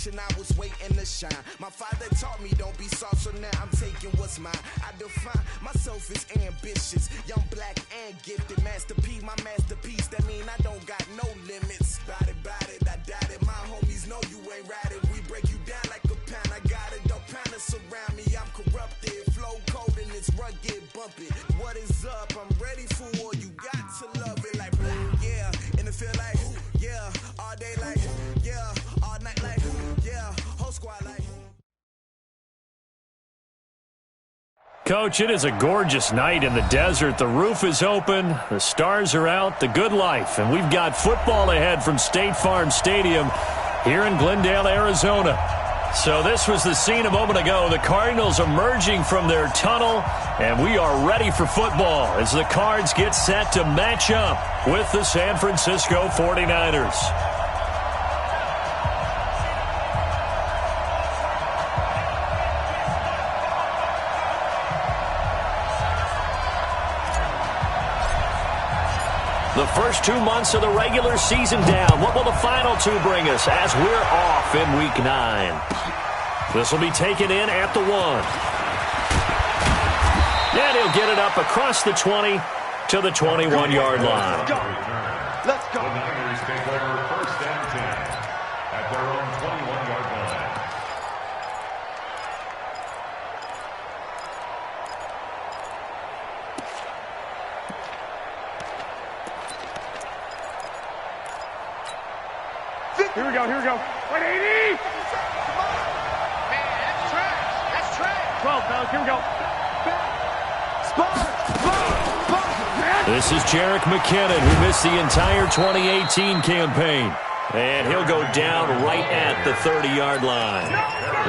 generation, I was waiting to shine. My father taught me don't be soft, so now I'm taking what's mine. I define myself as ambitious, young, black, and gifted. Master P, my masterpiece, that mean I don't got no limits. Bout it, I doubt it. My homies know you ain't right it. We break you down like a pound. I got it, don't pound us around me. I'm corrupted, flow cold and it's rugged, bump it. What is up? I'm ready for war. You got to love it like yeah, and it feel like yeah, all day like yeah, all night like yeah, whole squad like. Coach, it is a gorgeous night in the desert. The roof is open, the stars are out, the good life, and we've got football ahead from State Farm Stadium here in Glendale, Arizona. So this was the scene a moment ago. The Cardinals emerging from their tunnel, and we are ready for football as the Cards get set to match up with the San Francisco 49ers. The first 2 months of the regular season down. What will the final two bring us as we're off in Week 9? This will be taken in at the 1. And he'll get it up across the 20 to the 21-yard line. Let's go. The Niners take over first and 10 at their own 21-yard line. Here we go. 180! Man, that's trash. That's trash. 12, fellas, here we go. This is Jerick McKinnon, who missed the entire 2018 campaign. And he'll go down right at the 30-yard line.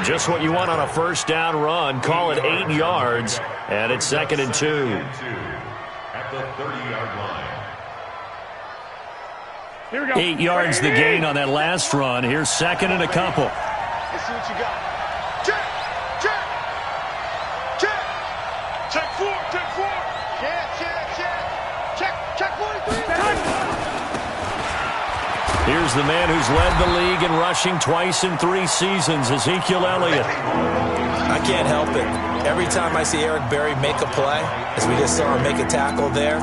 Just what you want on a first down run. Call it 8 yards, and it's 2nd and 2. At the 30-yard line. Here we go. 8 yards the gain on that last run. Here's 2nd and a couple. Let's see what you got. Check. Check 4. Check 43. Here's the man who's led the league in rushing twice in 3 seasons, Ezekiel Elliott. I can't help it. Every time I see Eric Berry make a play, as we just saw him make a tackle there,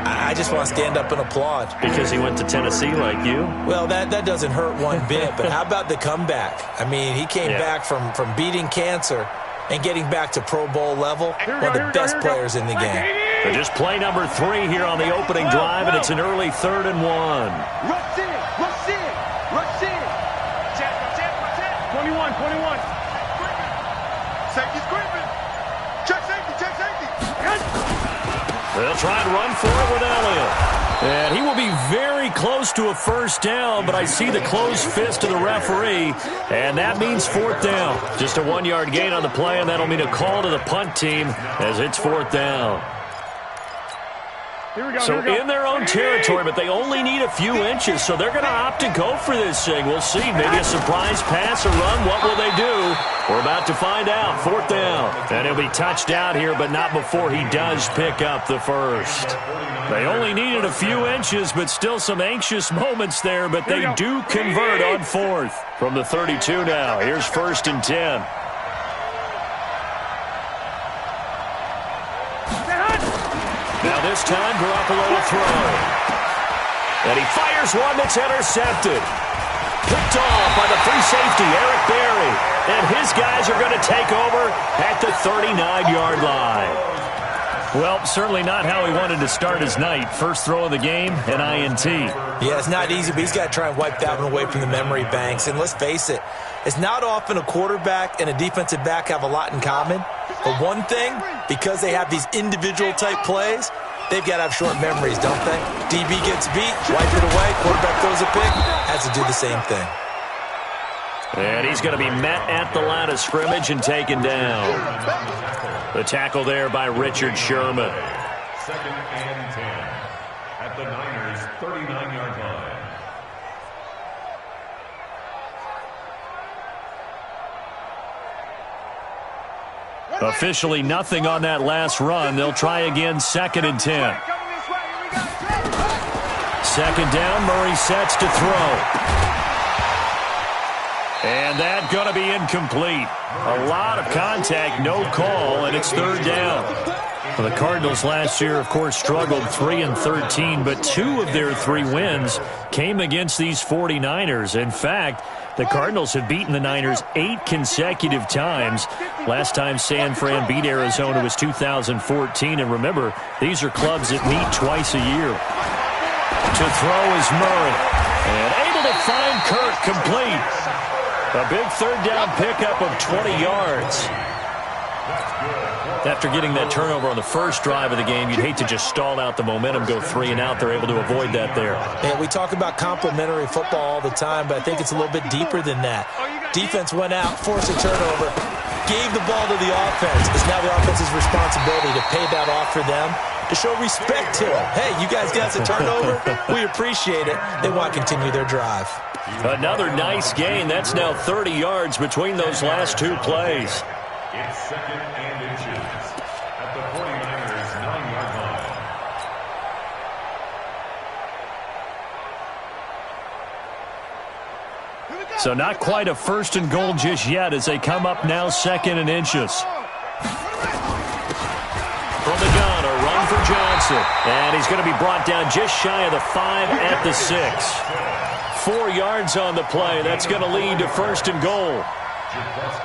I just want to stand up and applaud. Because he went to Tennessee like you? Well, that doesn't hurt one bit, but how about the comeback? I mean, he came back from beating cancer and getting back to Pro Bowl level, one of the best players in the game. But just play number 3 here on the opening drive, and it's an early 3rd and 1. Rush in. 21. Safety's creeping. Check safety. They'll try and run for it with Elliott. And he will be very close to a first down, but I see the closed fist of the referee, and that means 4th down. Just a 1-yard gain on the play, and that'll mean a call to the punt team as it's 4th down. Here we go. So in their own territory, but they only need a few inches, so they're going to opt to go for this thing. We'll see. Maybe a surprise pass or run. What will they do? We're about to find out. 4th down. And he'll be touched out here, but not before he does pick up the first. They only needed a few inches, but still some anxious moments there, but they do convert on 4th. From the 32 now, here's 1st and 10. Now this time, Garoppolo will throw. And he fires one that's intercepted. Picked off by the free safety, Eric Berry. And his guys are going to take over at the 39-yard line. Well, certainly not how he wanted to start his night. First throw of the game, an INT. Yeah, it's not easy, but he's got to try and wipe that one away from the memory banks. And let's face it, it's not often a quarterback and a defensive back have a lot in common. But one thing, because they have these individual type plays, they've got to have short memories, don't they? DB gets beat, wipe it away, quarterback throws a pick, has to do the same thing. And he's going to be met at the line of scrimmage and taken down. The tackle there by Richard Sherman. 2nd and 10 at the Niners' 39-yard line. Officially nothing on that last run. They'll try again, 2nd and 10. 2nd down, Murray sets to throw. And that's going to be incomplete. A lot of contact, no call, and it's third down. Well, the Cardinals last year, of course, struggled 3-13, but 2 of their 3 wins came against these 49ers. In fact, the Cardinals have beaten the Niners 8 consecutive times. Last time San Fran beat Arizona was 2014. And remember, these are clubs that meet twice a year. To throw is Murray. And able to find Kirk complete. A big third down pickup of 20 yards. After getting that turnover on the first drive of the game, you'd hate to just stall out the momentum, go 3 and out. They're able to avoid that there. And we talk about complementary football all the time, but I think it's a little bit deeper than that. Defense went out, forced a turnover, gave the ball to the offense. It's now the offense's responsibility to pay that off for them, to show respect to them. Hey, you guys got a turnover? We appreciate it. They want to continue their drive. Another nice gain. That's now 30 yards between those last 2 plays. It's second and inches at the 49ers' 9-yard line. So not quite a first and goal just yet as they come up now second and inches. From the gun, a run for Johnson. And he's going to be brought down just shy of the 5 at the 6. 4 yards on the play. That's going to lead to first and goal.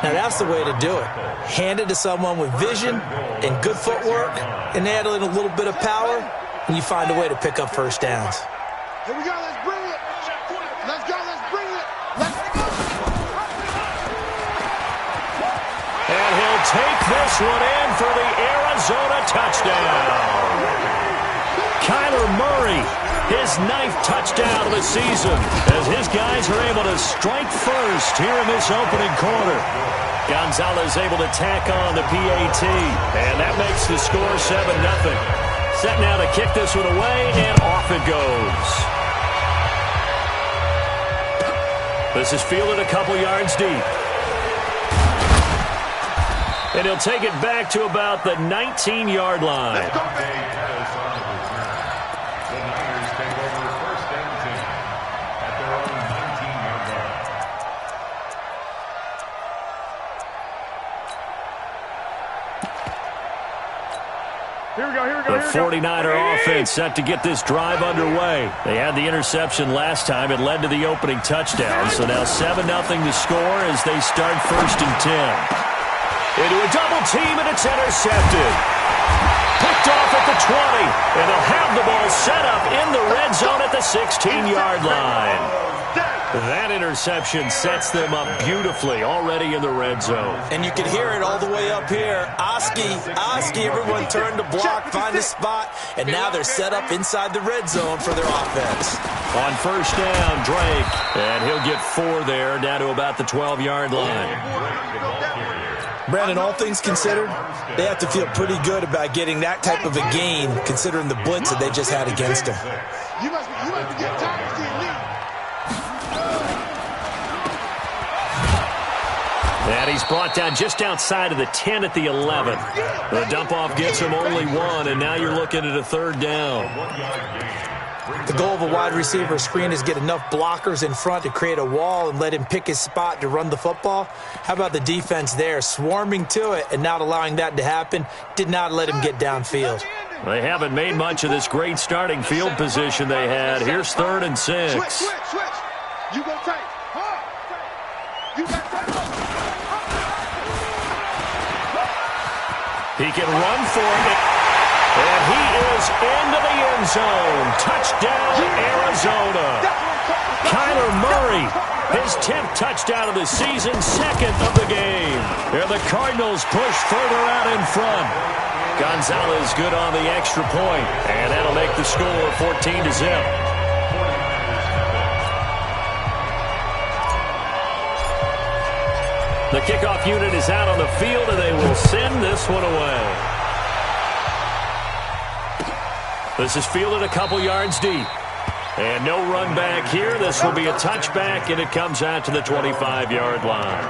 Now, that's the way to do it. Hand it to someone with vision and good footwork and add in a little bit of power, and you find a way to pick up first downs. Here we go. Let's bring it. Let's go. Let's bring it. Let's go. And he'll take this one in for the Arizona touchdown. Kyler Murray, his 9th touchdown of the season, as his guys are able to strike first here in this opening quarter. Gonzalez able to tack on the PAT, and that makes the score 7-0. Set now to kick this one away, and off it goes. This is fielded a couple yards deep. And he'll take it back to about the 19-yard line. The 49er offense set to get this drive underway. They had the interception last time. It led to the opening touchdown. So now 7-0 to score as they start first and 10. Into a double team, and it's intercepted. Picked off at the 20. And they'll have the ball set up in the red zone at the 16-yard line. That interception sets them up beautifully already in the red zone. And you can hear it all the way up here. Oski, everyone turned to block, find a spot, and now they're set up inside the red zone for their offense. On first down, Drake, and he'll get 4 there, down to about the 12-yard line. Brandon, all things considered, they have to feel pretty good about getting that type of a gain, considering the blitz that they just had against them. You must be getting tired of seeing me. And he's brought down just outside of the 10 at the 11. The dump-off gets him only 1, and now you're looking at a third down. The goal of a wide receiver screen is get enough blockers in front to create a wall and let him pick his spot to run the football. How about the defense there, swarming to it and not allowing that to happen? Did not let him get downfield. They haven't made much of this great starting field position they had. Here's 3rd and 6. Switch. You go tight. You got tight. He can run for it. And he is into the end zone. Touchdown, Arizona. Kyler Murray, his 10th touchdown of the season, 2nd of the game. And the Cardinals push further out in front. Gonzalez good on the extra point, and that'll make the score 14-0. The kickoff unit is out on the field, and they will send this one away. This is fielded a couple yards deep. And no run back here. This will be a touchback, and it comes out to the 25-yard line.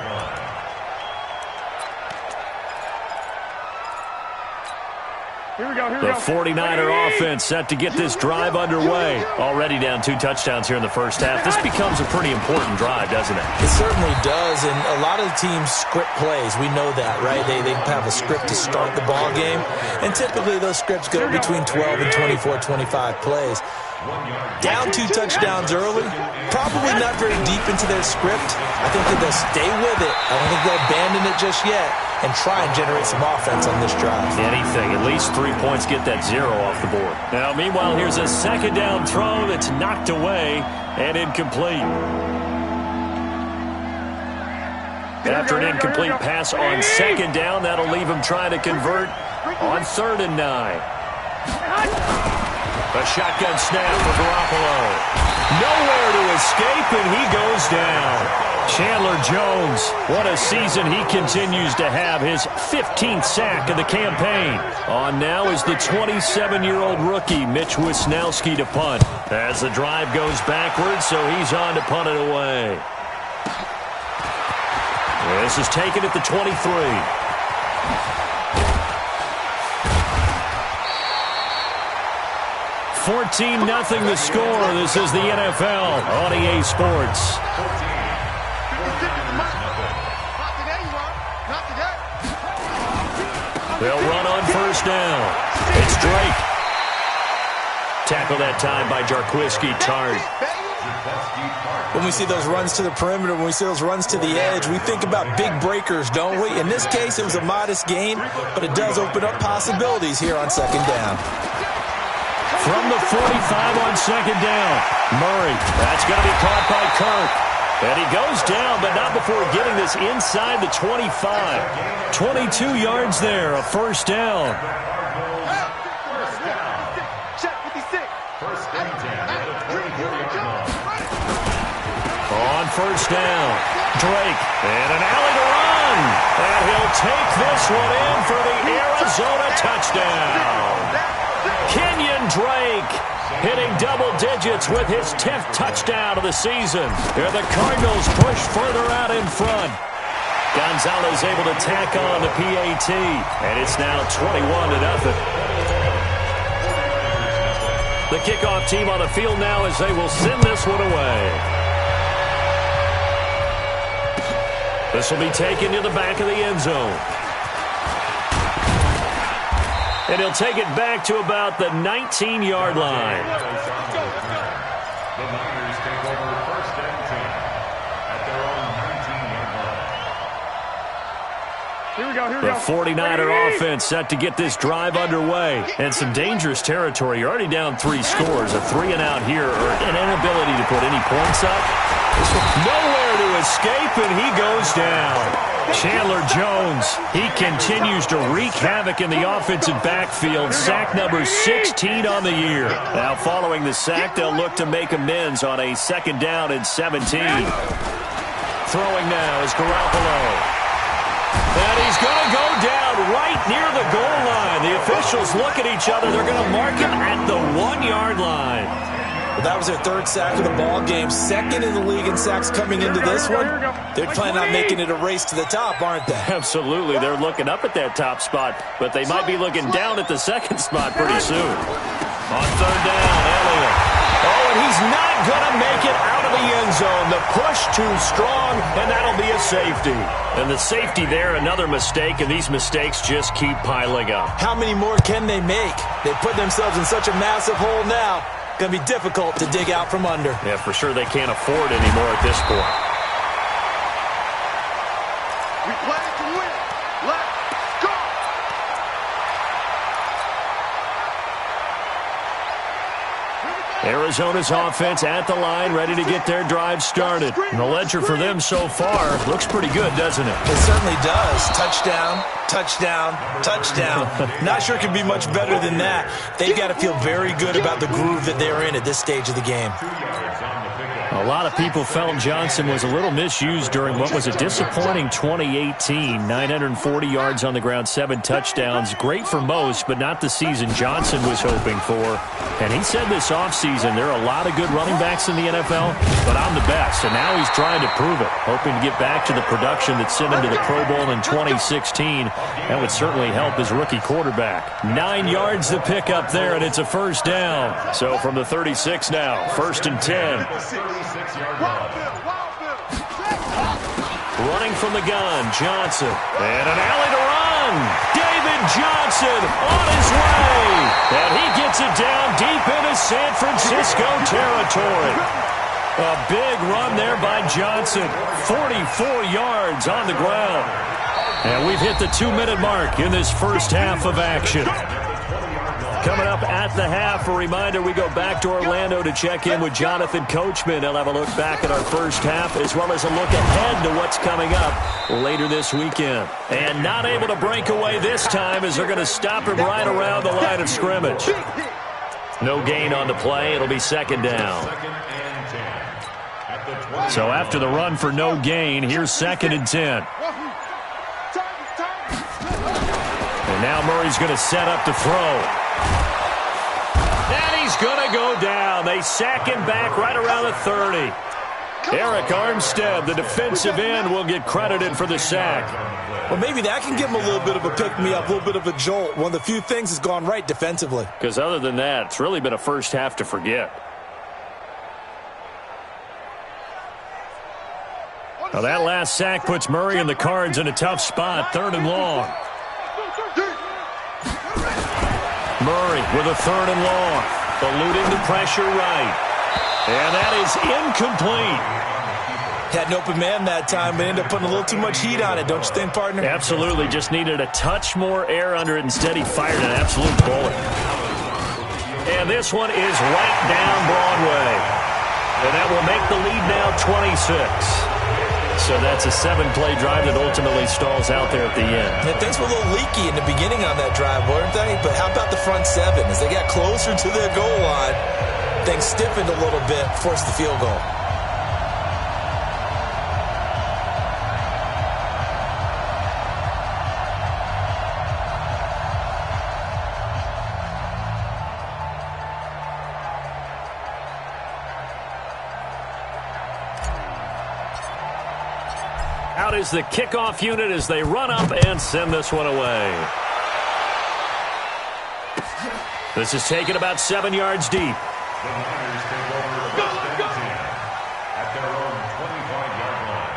Here we go. The 49er offense set to get this drive underway. Already down 2 touchdowns here in the first half. This becomes a pretty important drive, doesn't it? It certainly does, and a lot of the teams script plays. We know that, right? They have a script to start the ball game, and typically those scripts go between 12 and 24, 25 plays. Down 2 touchdowns early, probably not very deep into their script. I think that they'll stay with it. I don't think they'll abandon it just yet and try and generate some offense on this drive. Anything, at least 3 points, get that 0 off the board. Now, meanwhile, here's a second down throw that's knocked away and incomplete. After an incomplete pass on second down, that'll leave him trying to convert on 3rd and 9. A shotgun snap for Garoppolo. Nowhere to escape, and he goes down. Chandler Jones, what a season he continues to have. His 15th sack of the campaign. On now is the 27-year-old rookie, Mitch Wisnowski, to punt. As the drive goes backwards, so he's on to punt it away. This is taken at the 23. 14-0 the score. This is the NFL on EA Sports. They'll run on first down. It's Drake. Tackle that time by Jarquiski Tartt. When we see those runs to the perimeter, when we see those runs to the edge, we think about big breakers, don't we? In this case, it was a modest gain, but it does open up possibilities here on second down. From the 45 on second down, Murray. That's going to be caught by Kirk. And he goes down, but not before getting this inside the 25. 22 yards there, a first down. On first down, Drake. And an alley to run. And he'll take this one in for the Arizona touchdown. Kenyon Drake hitting double digits with his 10th touchdown of the season. And the Cardinals push further out in front. Gonzalez able to tack on the PAT. And it's now 21-0. The kickoff team on the field now as they will send this one away. This will be taken to the back of the end zone. And he'll take it back to about the 19-yard line. The Niners take over first and 10 at their own 19-yard line. Here we go. The 49er offense set to get this drive underway. And some dangerous territory. You're already down 3 scores. A 3-and-out here, or an inability to put any points up. Nowhere to escape, and he goes down. Chandler Jones, he continues to wreak havoc in the offensive backfield. Sack number 16 on the year. Now following the sack, they'll look to make amends on a second down and 17. Throwing now is Garoppolo. And he's going to go down right near the goal line. The officials look at each other. They're going to mark him at the 1-yard line. Well, that was their 3rd sack of the ball game. 2nd in the league in sacks coming into this one. They're planning on making it a race to the top, aren't they? Absolutely. They're looking up at that top spot, but they might be looking down at the 2nd spot pretty soon. On 3rd down, Elliott. Oh, and he's not going to make it out of the end zone. The push too strong, and that'll be a safety. And the safety there, another mistake, and these mistakes just keep piling up. How many more can they make? They put themselves in such a massive hole now. Going to be difficult to dig out from under. Yeah, for sure they can't afford anymore at this point. We play to win. Let's go. Arizona's offense at the line, ready to get their drive started. And the ledger for them so far looks pretty good, doesn't it? It certainly does. Touchdown, touchdown, touchdown. Not sure it could be much better than that. They've got to feel very good about the groove that they're in at this stage of the game. A lot of people felt Johnson was a little misused during what was a disappointing 2018. 940 yards on the ground, 7 touchdowns. Great for most, but not the season Johnson was hoping for. And he said this offseason, there are a lot of good running backs in the NFL, but I'm the best. And now he's trying to prove it, hoping to get back to the production that sent him to the Pro Bowl in 2016. That would certainly help his rookie quarterback. 9 yards to pick up there, and it's a first down. So from the 36 now, 1st and 10. Running from the gun, Johnson. And an alley to run. David Johnson on his way. And he gets it down deep into San Francisco territory. A big run there by Johnson. 44 yards on the ground. And we've hit the 2-minute mark in this first half of action. Coming up at the half, a reminder, we go back to Orlando to check in with Jonathan Coachman. He'll have a look back at our first half as well as a look ahead to what's coming up later this weekend. And not able to break away this time as they're going to stop him right around the line of scrimmage. No gain on the play. It'll be 2nd down. So after the run for no gain, here's 2nd and 10. And now Murray's going to set up to throw. And he's going to go down. They sack him back right around the 30. Eric Armstead, the defensive end, will get credited for the sack. Well, maybe that can give him a little bit of a pick-me-up, a little bit of a jolt. One of the few things has gone right defensively. Because other than that, it's really been a first half to forget. Now that last sack puts Murray and the Cards in a tough spot, 3rd and long. Murray with a 3rd and long, eluding the pressure right. And that is incomplete. Had an open man that time, but ended up putting a little too much heat on it, don't you think, partner? Absolutely. Just needed a touch more air under it. Instead, he fired an absolute bullet. And this one is right down Broadway. And that will make the lead now 26. So that's a 7-play drive that ultimately stalls out there at the end. Yeah, things were a little leaky in the beginning on that drive, weren't they? But how about the front 7? As they got closer to their goal line, things stiffened a little bit, forced the field goal. Out is the kickoff unit as they run up and send this one away. This is taken about 7 yards deep. The Niners take over first and 10 at their own 25-yard line.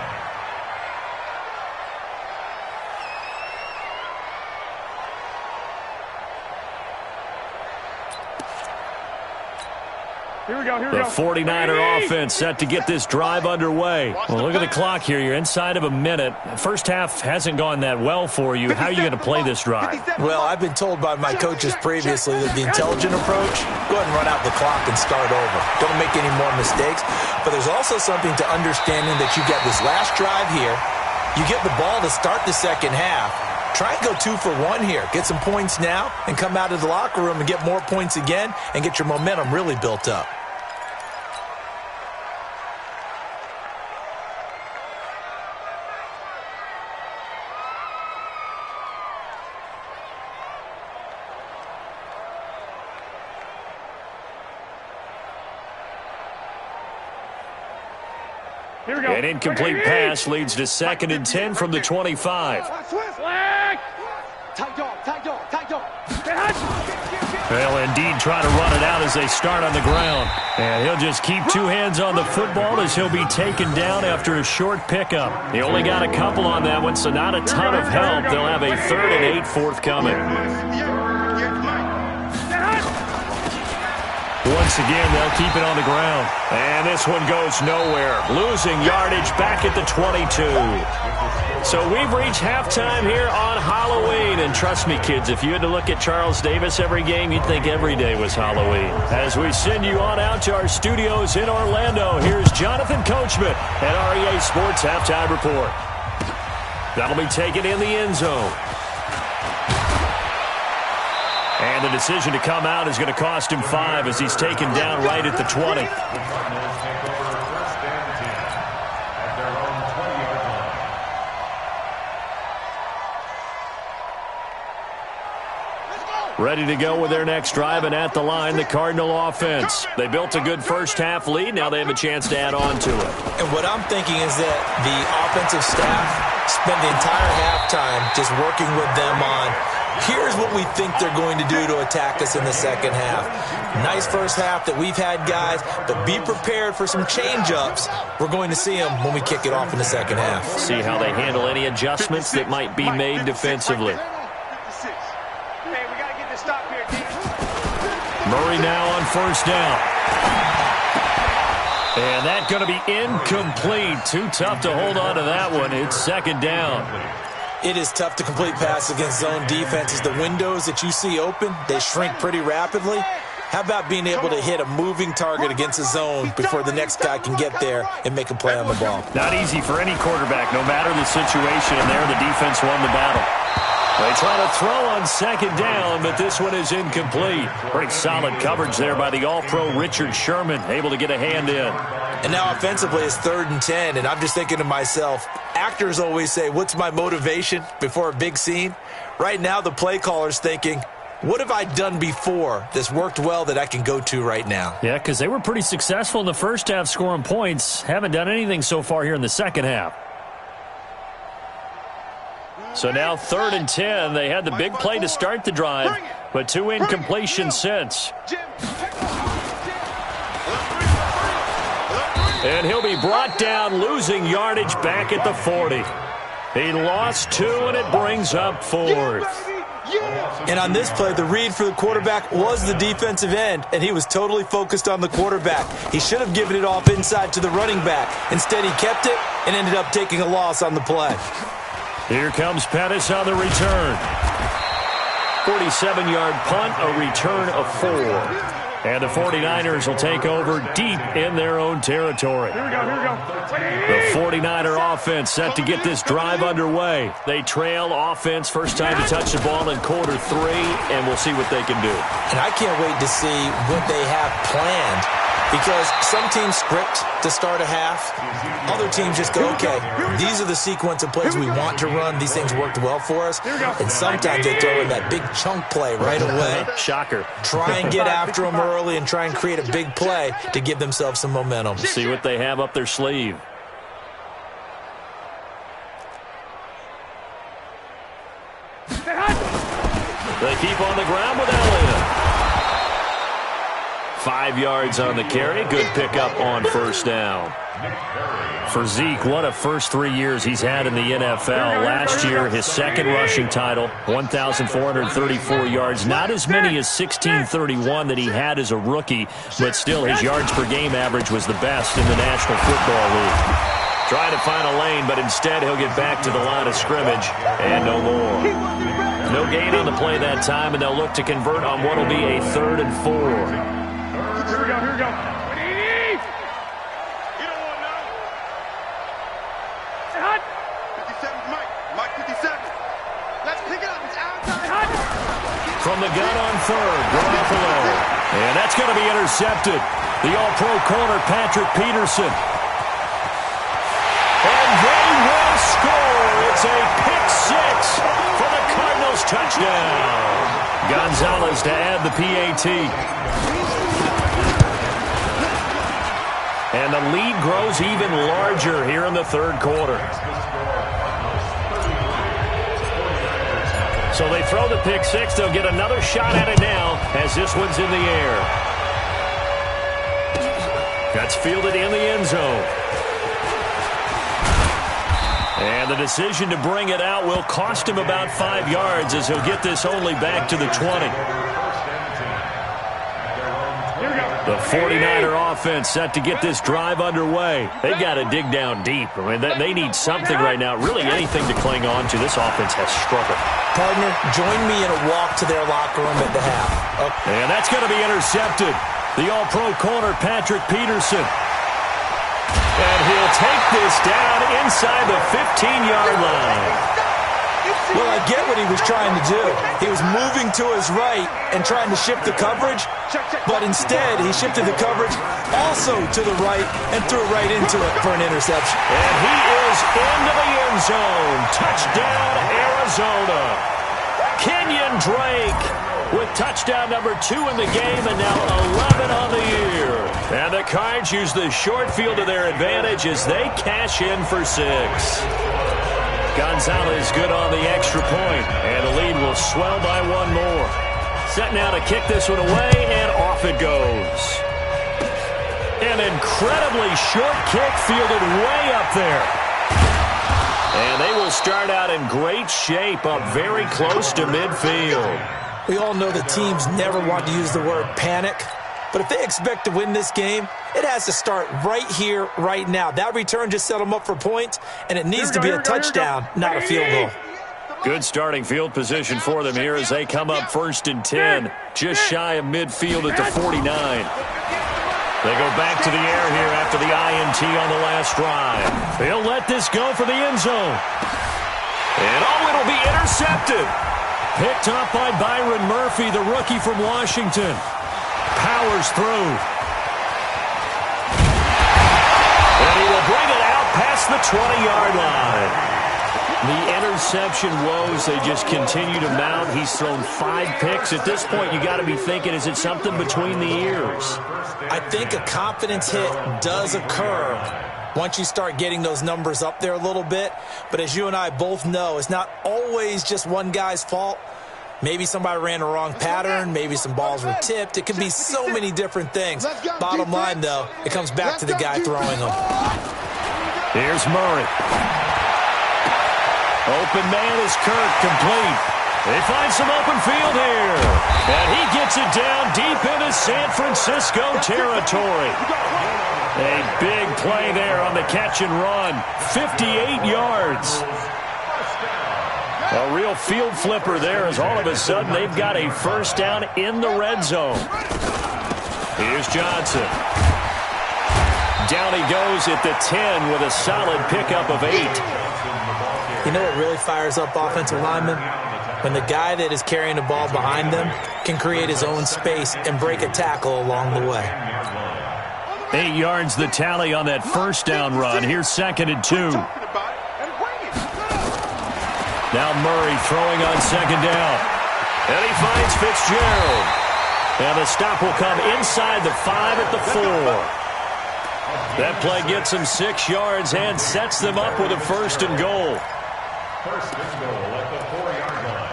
Here we go, The 49er offense set to get this drive underway. Well, look at the clock here. You're inside of a minute. First half hasn't gone that well for you. How are you going to play this drive? Well, I've been told by my coaches previously that the intelligent approach, go ahead and run out the clock and start over. Don't make any more mistakes. But there's also something to understanding that you get this last drive here. You get the ball to start the second half. Try and go 2 for 1 here. Get some points now and come out of the locker room and get more points again and get your momentum really built up. Here we go. An incomplete pass leads to 2nd and 10 from the 25. They'll indeed try to run it out as they start on the ground. And he'll just keep 2 hands on the football as he'll be taken down after a short pickup. He only got a couple on that one, so not a ton of help. They'll have a 3rd and 8 forthcoming. Once again, they'll keep it on the ground. And this one goes nowhere. Losing yardage back at the 22. So we've reached halftime here on Halloween. And trust me, kids, if you had to look at Charles Davis every game, you'd think every day was Halloween. As we send you on out to our studios in Orlando, here's Jonathan Coachman at REA Sports Halftime Report. That'll be taken in the end zone. And the decision to come out is going to cost him 5 as he's taken down right at the 20. Ready to go with their next drive, and at the line, the Cardinal offense. They built a good first-half lead. Now they have a chance to add on to it. And what I'm thinking is that the offensive staff spent the entire halftime just working with them on, here's what we think they're going to do to attack us in the second half. Nice first half that we've had, guys, but be prepared for some change-ups. We're going to see them when we kick it off in the second half. See how they handle any adjustments that might be made defensively. Murray now on first down. And that's going to be incomplete. Too tough to hold on to that one. It's second down. It is tough to complete passes against zone defenses. The windows that you see open, they shrink pretty rapidly. How about being able to hit a moving target against a zone before the next guy can get there and make a play on the ball? Not easy for any quarterback, no matter the situation. And there, the defense won the battle. They try to throw on second down, but this one is incomplete. Pretty solid coverage there by the All-Pro Richard Sherman, able to get a hand in. And now offensively it's 3rd and 10, and I'm just thinking to myself, actors always say, what's my motivation before a big scene? Right now the play caller's thinking, what have I done before that's worked well that I can go to right now? Yeah, because they were pretty successful in the first half scoring points. Haven't done anything so far here in the second half. So now 3rd and 10. They had the big play to start the drive, but 2 incompletions since. And he'll be brought down, losing yardage back at the 40. He lost 2, and it brings up 4th. And on this play, the read for the quarterback was the defensive end, and he was totally focused on the quarterback. He should have given it off inside to the running back. Instead, he kept it and ended up taking a loss on the play. Here comes Pettis on the return. 47-yard punt, a return of 4. And the 49ers will take over deep in their own territory. Here we go. The 49er offense set to get this drive underway. They trail offense, first time to touch the ball in quarter 3, and we'll see what they can do. And I can't wait to see what they have planned, because some teams script to start a half. Other teams just go, okay, these are the sequence of plays we want to run. These things worked well for us. And sometimes they throw in that big chunk play right away. Shocker. Try and get after them early and try and create a big play to give themselves some momentum. See what they have up their sleeve. They keep on the ground with Elliott. 5 yards on the carry. Good pickup on first down. For Zeke, what a first 3 years he's had in the NFL. Last year, his second rushing title, 1,434 yards. Not as many as 1,631 that he had as a rookie, but still his yards per game average was the best in the National Football League. Trying to find a lane, but instead he'll get back to the line of scrimmage and no more. No gain on the play that time, and they'll look to convert on what will be a 3rd and 4. Here we go. You don't want none. Hot. 57, Mike 57. Let's pick it up. It's outside. Hot. From the gun on 3rd, Garoppolo. And that's going to be intercepted. The All-Pro corner, Patrick Peterson. And they will score. It's a pick 6 for the Cardinals touchdown. Gonzalez to add the PAT. And the lead grows even larger here in the 3rd quarter. So they throw the pick 6. They'll get another shot at it now as this one's in the air. That's fielded in the end zone. And the decision to bring it out will cost him about 5 yards as he'll get this only back to the 20. The 49er offense set to get this drive underway. They've got to dig down deep. I mean, they need something right now, really anything to cling on to. This offense has struggled. Partner, join me in a walk to their locker room at the half. Okay. And that's going to be intercepted. The All-Pro corner, Patrick Peterson. And he'll take this down inside the 15-yard line. Well, I get what he was trying to do. He was moving to his right and trying to shift the coverage, but instead he shifted the coverage also to the right and threw it right into it for an interception. And he is into the end zone. Touchdown, Arizona. Kenyon Drake with touchdown number 2 in the game and now 11 on the year. And the Cards use the short field to their advantage as they cash in for 6. Gonzalez good on the extra point, and the lead will swell by 1 more. Set now to kick this one away, and off it goes. An incredibly short kick fielded way up there. And they will start out in great shape up very close to midfield. We all know the teams never want to use the word panic, but if they expect to win this game, it has to start right here, right now. That return just set them up for points, and it needs to be a touchdown, not a field goal. Good starting field position for them here as they come up 1st and 10, just shy of midfield at the 49. They go back to the air here after the INT on the last drive. They'll let this go for the end zone. And it'll be intercepted. Picked up by Byron Murphy, the rookie from Washington. Powers through. And he will bring it out past the 20-yard line. The interception woes, they just continue to mount. He's thrown 5 picks. At this point, you got to be thinking, is it something between the ears? I think a confidence hit does occur once you start getting those numbers up there a little bit. But as you and I both know, it's not always just one guy's fault. Maybe somebody ran the wrong pattern. Maybe some balls were tipped. It could be so many different things. Bottom line, though, it comes back to the guy throwing them. Here's Murray. Open man is Kirk, complete. They find some open field here. And he gets it down deep into San Francisco territory. A big play there on the catch and run. 58 yards. A real field flipper there as all of a sudden they've got a first down in the red zone. Here's Johnson. Down he goes at the 10 with a solid pickup of 8. You know what really fires up offensive linemen? When the guy that is carrying the ball behind them can create his own space and break a tackle along the way. 8 yards the tally on that first down run. Here's 2nd and 2. Now Murray throwing on 2nd down. And he finds Fitzgerald. And the stop will come inside the 5 at the 4. That play gets them 6 yards and sets them up with a 1st and goal. 1st and goal at the 4-yard line.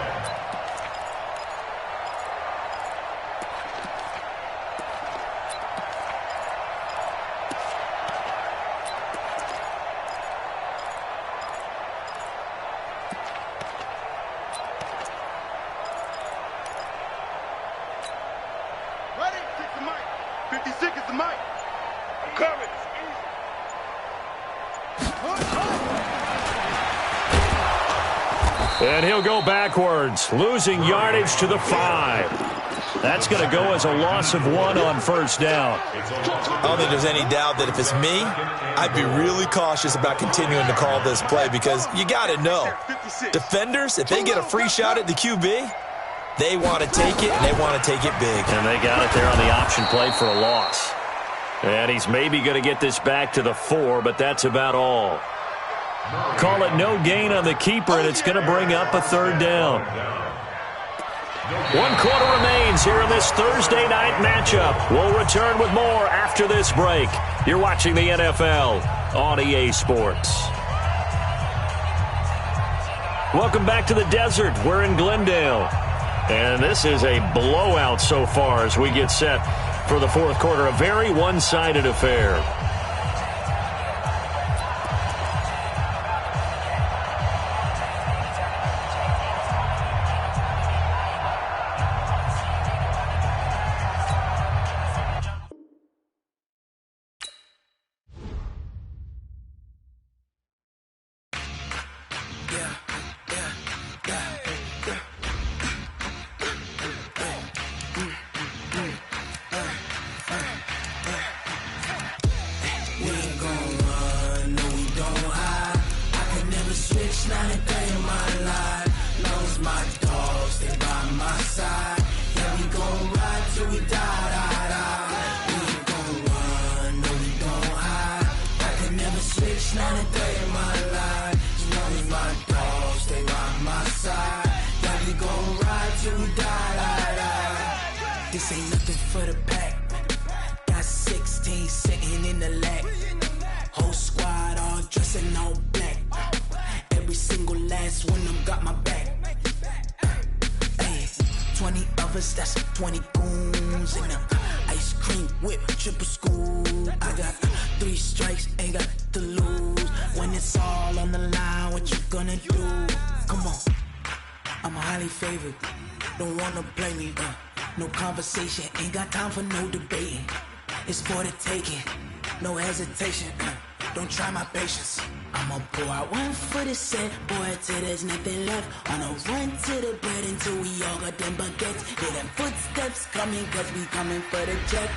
Ready? 6 the mic. 56 is the mic. I'm coming. And he'll go backwards, losing yardage to the 5. That's going to go as a loss of 1 on 1st down. I don't think there's any doubt that if it's me, I'd be really cautious about continuing to call this play because you got to know, defenders, if they get a free shot at the QB, they want to take it, and they want to take it big. And they got it there on the option play for a loss. And he's maybe going to get this back to the 4, but that's about all. Call it no gain on the keeper, and it's going to bring up a 3rd down. 1 quarter remains here in this Thursday night matchup. We'll return with more after this break. You're watching the NFL on EA Sports. Welcome back to the desert. We're in Glendale. And this is a blowout so far as we get set for the 4th quarter. A very one-sided affair. Stay by my side. Yeah, we gon' ride till we die. This ain't nothing for the pack. Got 16 sitting in the lag. Whole squad all dressing all black. Every single last one of them got my back. Hey, 20 of us, that's 20 goons in them. Ice cream whip, triple scoop. I got 3 strikes, ain't got to lose. When it's all on the line, what you gonna do? Come on, I'm highly favored. Don't wanna play me, no conversation, ain't got time for no debating. It's for the taking, no hesitation. Don't try my patience. I'ma pour out one for the set, boy, till there's nothing left. On a run to the bread until we all got them baguettes. Hear them footsteps coming, cause we coming for the jet.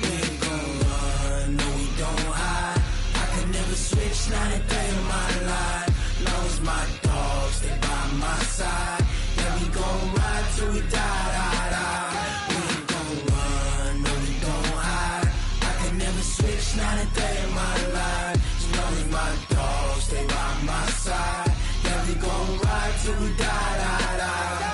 We ain't gon' run, no we don't hide. I can never switch, not a day in my life. Long as my dogs stay by my side. Yeah, we gon' ride till we die, die, die. We ain't gon' run, no we don't hide. I can never switch, not a day in my life. As long as my dogs stay by my side. Yeah, we gon' ride till we die, die, die.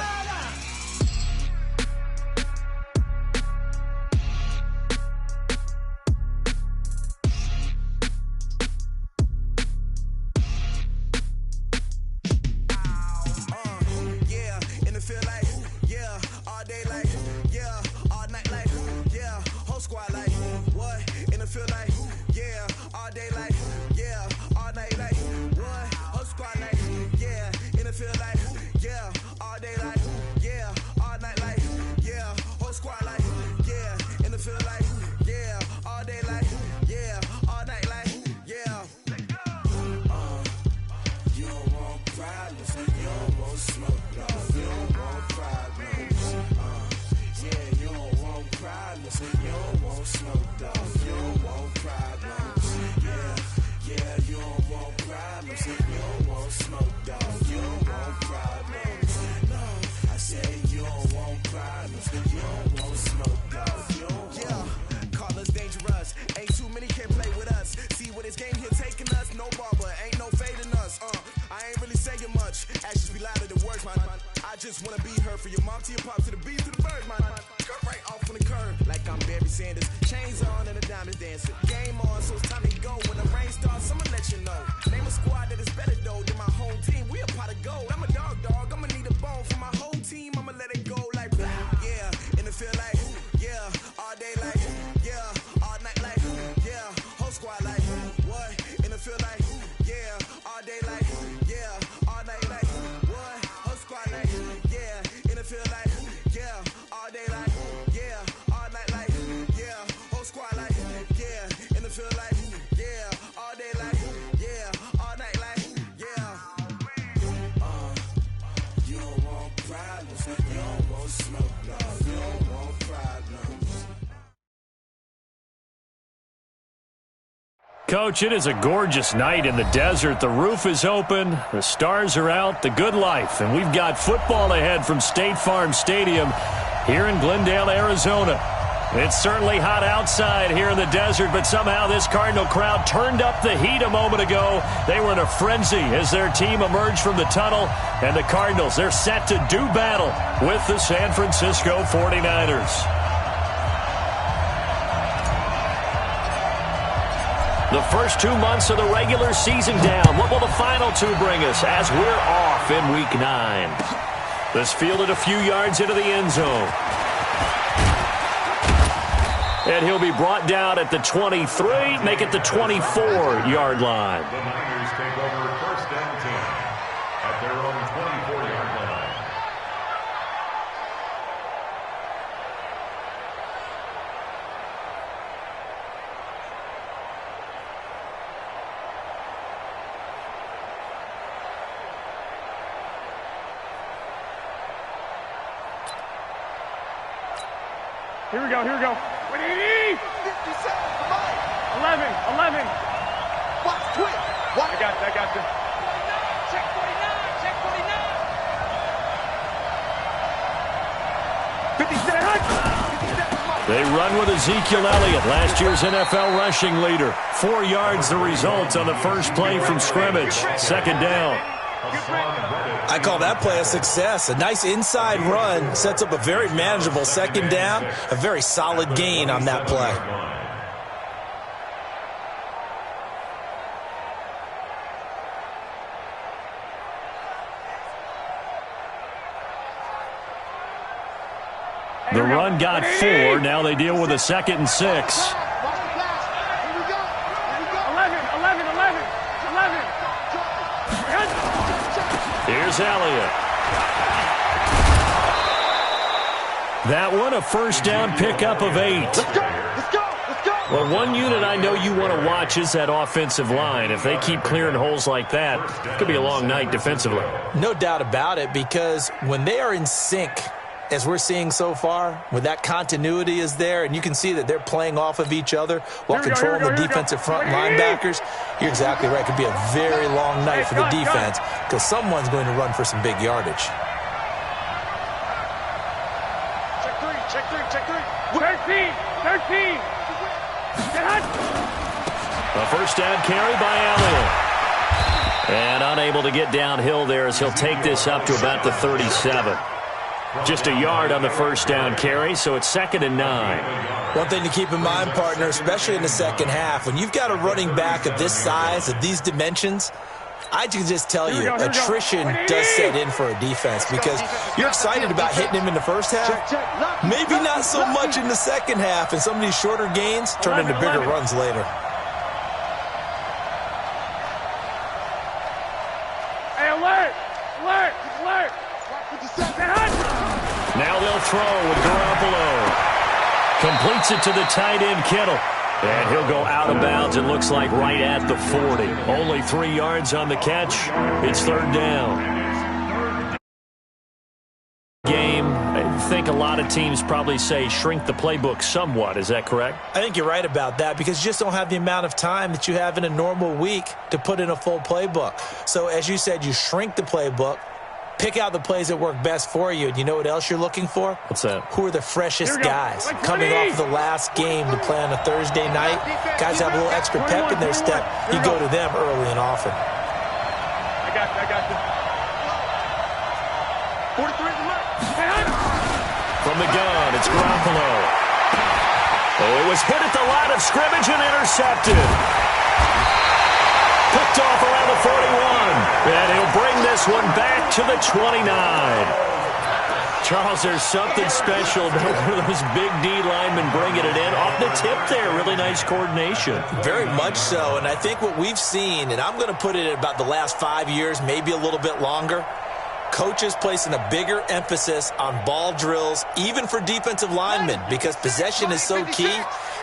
Coach, it is a gorgeous night in the desert. The roof is open, the stars are out, the good life. And we've got football ahead from State Farm Stadium here in Glendale, Arizona. It's certainly hot outside here in the desert, but somehow this Cardinal crowd turned up the heat a moment ago. They were in a frenzy as their team emerged from the tunnel. And the Cardinals, they're set to do battle with the San Francisco 49ers. The first 2 months of the regular season down. What will the final 2 bring us as we're off in Week 9? This fielded a few yards into the end zone. And he'll be brought down at the 23, make it the 24-yard line. The Niners take over first and 10 at their own 24-yard line. Here we go, here we go. 57, 11. watch, quick. Watch. I got you. Check 49, check 57. 49. They run with Ezekiel Elliott, last year's NFL rushing leader. 4 yards the result on the first play from scrimmage. Second down. I call that play a success. A nice inside run sets up a very manageable second down, a very solid gain on that play. The run got 4. Now they deal with a 2nd and 6. 11. Here's Elliott. That one, a first down pickup of 8. Let's go. Well, one unit I know you want to watch is that offensive line. If they keep clearing holes like that, it could be a long night defensively. No doubt about it, because when they are in sync, as we're seeing so far, when that continuity is there, and you can see that they're playing off of each other while controlling the defensive front linebackers, you're exactly right. It could be a very long night for the defense because someone's going to run for some big yardage. Check three. 13. A first down carry by Elliott. And unable to get downhill there as he'll take this up to about the 37. Just a yard on the first down carry, so it's 2nd and 9. One thing to keep in mind, partner, especially in the second half, when you've got a running back of this size, of these dimensions, I can just tell you, attrition does set in for a defense because you're excited about hitting him in the first half. Maybe not so much in the second half, and some of these shorter gains turn into bigger runs later. Hey, alert! Now they'll throw with Garoppolo. Completes it to the tight end, Kittle. And he'll go out of bounds, it looks like right at the 40. Only 3 yards on the catch. It's 3rd down. Game, I think a lot of teams probably say shrink the playbook somewhat. Is that correct? I think you're right about that because you just don't have the amount of time that you have in a normal week to put in a full playbook. So as you said, you shrink the playbook. Pick out the plays that work best for you. And you know what else you're looking for? What's that? Who are the freshest guys? Coming off of the last game to play on a Thursday night. Guys have a little extra pep in their step. You go to them early and often. I got you. 43 is the mark. From the gun, it's Garoppolo. Oh, it was hit at the line of scrimmage and intercepted. Picked off around the 41. And he'll bring this one back to the 29. Charles, there's something special about one of those big D linemen bringing it in. Off the tip there, really nice coordination. Very much so, and I think what we've seen, and I'm going to put it at about the last 5 years, maybe a little bit longer, coaches placing a bigger emphasis on ball drills, even for defensive linemen, because possession is so key.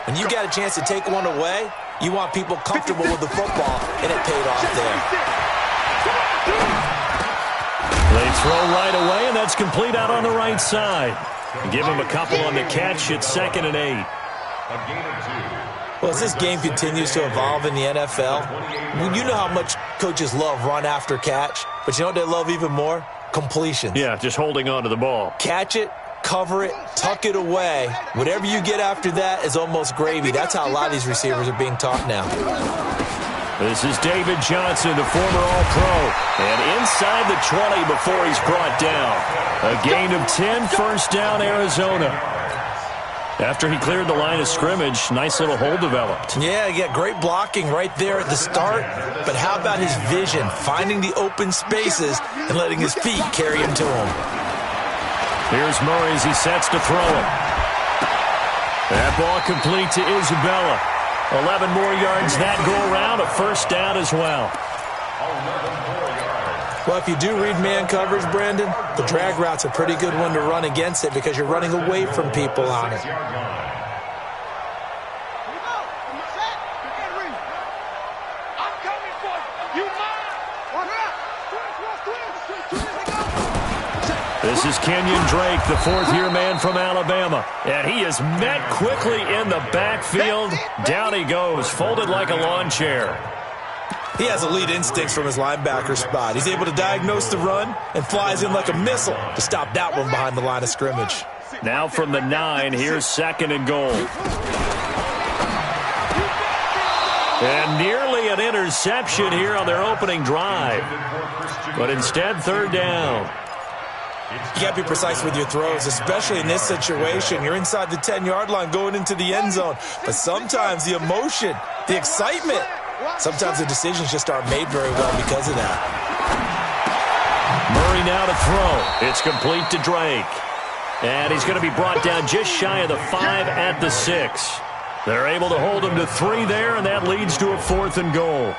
When you got a chance to take one away, you want people comfortable with the football, and it paid off there. They throw right away, and that's complete out on the right side. Give him a couple on the catch. It's 2nd and 8. Well, as this game continues to evolve in the NFL, you know how much coaches love run after catch, but you know what they love even more? Completions. Yeah, just holding on to the ball. Catch it, cover it, tuck it away. Whatever you get after that is almost gravy. That's how a lot of these receivers are being taught now. This is David Johnson, the former All-Pro. And inside the 20 before he's brought down. A gain of 10, first down, Arizona. After he cleared the line of scrimmage, nice little hole developed. Yeah, he got great blocking right there at the start. But how about his vision, finding the open spaces and letting his feet carry him to him? Here's Murray as he sets to throw it. That ball complete to Isabella. 11 more yards that go around, a first down as well. Well, if you do read man coverage, Brandon, the drag route's a pretty good one to run against it because you're running away from people on it. This is Kenyon Drake, the fourth-year man from Alabama. And he is met quickly in the backfield. Down he goes, folded like a lawn chair. He has elite instincts from his linebacker spot. He's able to diagnose the run and flies in like a missile to stop that one behind the line of scrimmage. Now from the 9, here's 2nd and goal. And nearly an interception. interception here on their opening drive. But instead, third down. You got to be precise with your throws, especially in this situation. You're inside the 10-yard line going into the end zone. But sometimes the emotion, the excitement, sometimes the decisions just aren't made very well because of that. Murray now to throw. It's complete to Drake. And he's going to be brought down just shy of the 5 at the 6. They're able to hold him to 3 there, and that leads to a 4th and goal.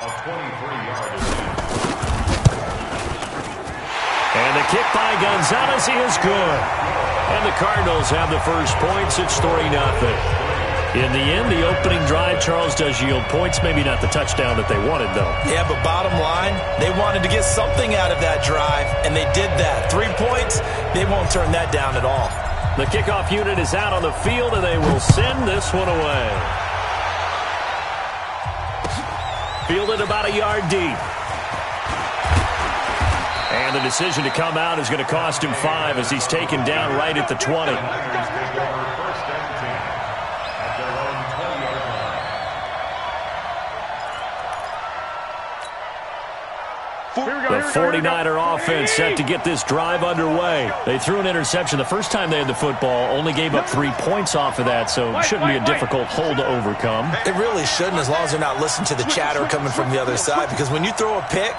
And the kick by Gonzalez is good. And the Cardinals have the first points. It's 3-0. In the end, the opening drive, Charles, does yield points. Maybe not the touchdown that they wanted, though. Yeah, but bottom line, they wanted to get something out of that drive, and they did that. 3 points, they won't turn that down at all. The kickoff unit is out on the field, and they will send this one away. Fielded about a yard deep. And the decision to come out is going to cost him 5 as he's taken down right at the 20. The 49er offense set to get this drive underway. They threw an interception the first time they had the football, only gave up 3 points off of that, so it shouldn't be a difficult hole to overcome. It really shouldn't, as long as they're not listening to the chatter coming from the other side, because when you throw a pick,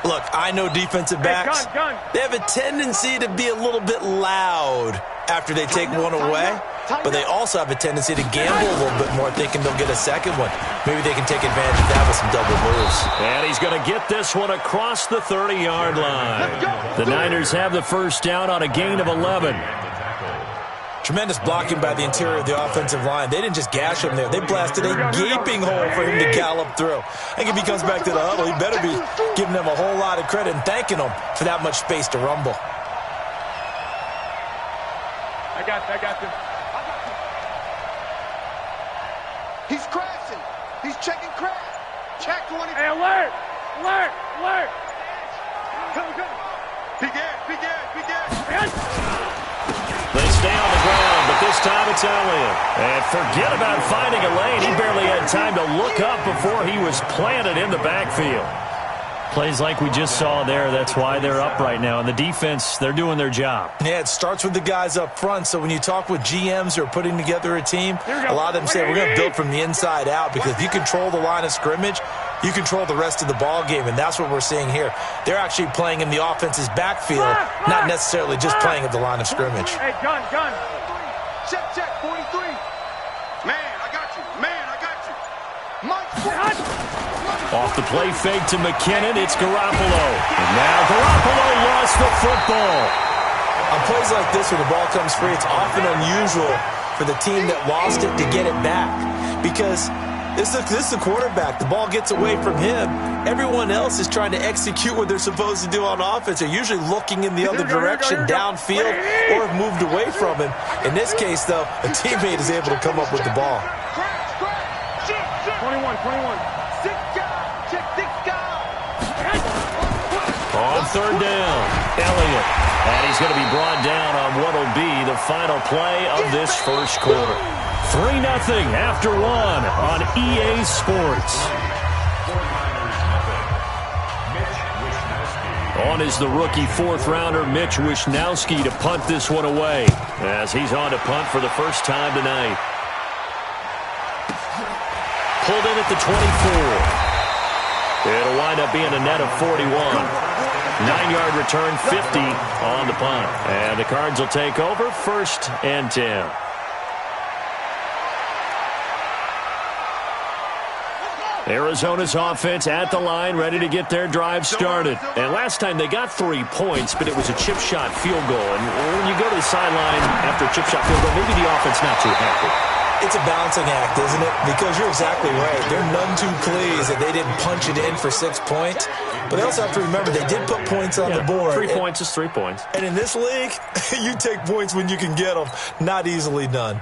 look, I know defensive backs, they have a tendency to be a little bit loud after they take one away, but they also have a tendency to gamble a little bit more, thinking they'll get a second one. Maybe they can take advantage of that with some double moves. And he's going to get this one across the 30-yard line. The Niners have the first down on a gain of 11. Tremendous blocking by the interior of the offensive line. They didn't just gash him there. They blasted a gaping hole for him to gallop through. I think if he comes back to the huddle, he better be giving them a whole lot of credit and thanking them for that much space to rumble. I got you. He's crashing. He's checking crash. Check 20. Hey, alert! Come. Big gas. They stay on the ground, but this time it's Elliott. And forget about finding a lane. He barely had time to look up before he was planted in the backfield. Plays like we just saw there, that's why they're up right now. And the defense, they're doing their job. Yeah, it starts with the guys up front. So when you talk with GMs who are putting together a team, a lot of them say we're going to build from the inside out, because if you control the line of scrimmage, you control the rest of the ball game, and that's what we're seeing here. They're actually playing in the offense's backfield, not necessarily just playing at the line of scrimmage. Hey, gun. Check, 43. Man, I got you. Mike. Off the play fake to McKinnon, it's Garoppolo. And now Garoppolo lost the football. On plays like this where the ball comes free, it's often unusual for the team that lost it to get it back, because this is the quarterback. The ball gets away from him. Everyone else is trying to execute what they're supposed to do on offense. They're usually looking in the other direction, downfield, or have moved away from him. In this case, though, a teammate is able to come up with the ball. 21. On third down, Elliott. And he's going to be brought down on what will be the final play of this first quarter. 3-0 after 1 on EA Sports. On is the rookie 4th-rounder Mitch Wishnowsky to punt this one away, as he's on to punt for the first time tonight. Pulled in at the 24. It'll wind up being a net of 41. 9-yard return, 50 on the punt. And the Cards will take over, 1st and 10. Arizona's offense at the line, ready to get their drive started. And last time they got 3 points, but it was a chip shot field goal. And when you go to the sideline after a chip shot field goal, maybe the offense not too happy. It's a balancing act, isn't it? Because you're exactly right. They're none too pleased that they didn't punch it in for 6 points. But they also have to remember they did put points on the board. 3 points is 3 points. And in this league, you take points when you can get them. Not easily done.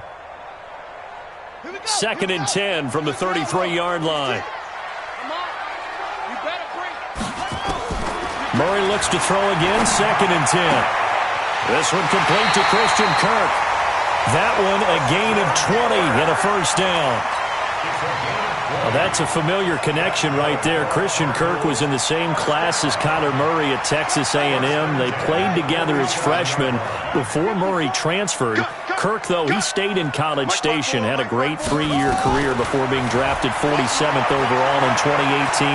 2nd and 10 from the 33-yard line. Murray looks to throw again, 2nd and 10. This one complete to Christian Kirk. That one a gain of 20 and a first down. Well, that's a familiar connection right there. Christian Kirk was in the same class as Kyler Murray at Texas A&M. They played together as freshmen before Murray transferred. Kirk, though, he stayed in College Station, had a great 3-year career before being drafted 47th overall in 2018.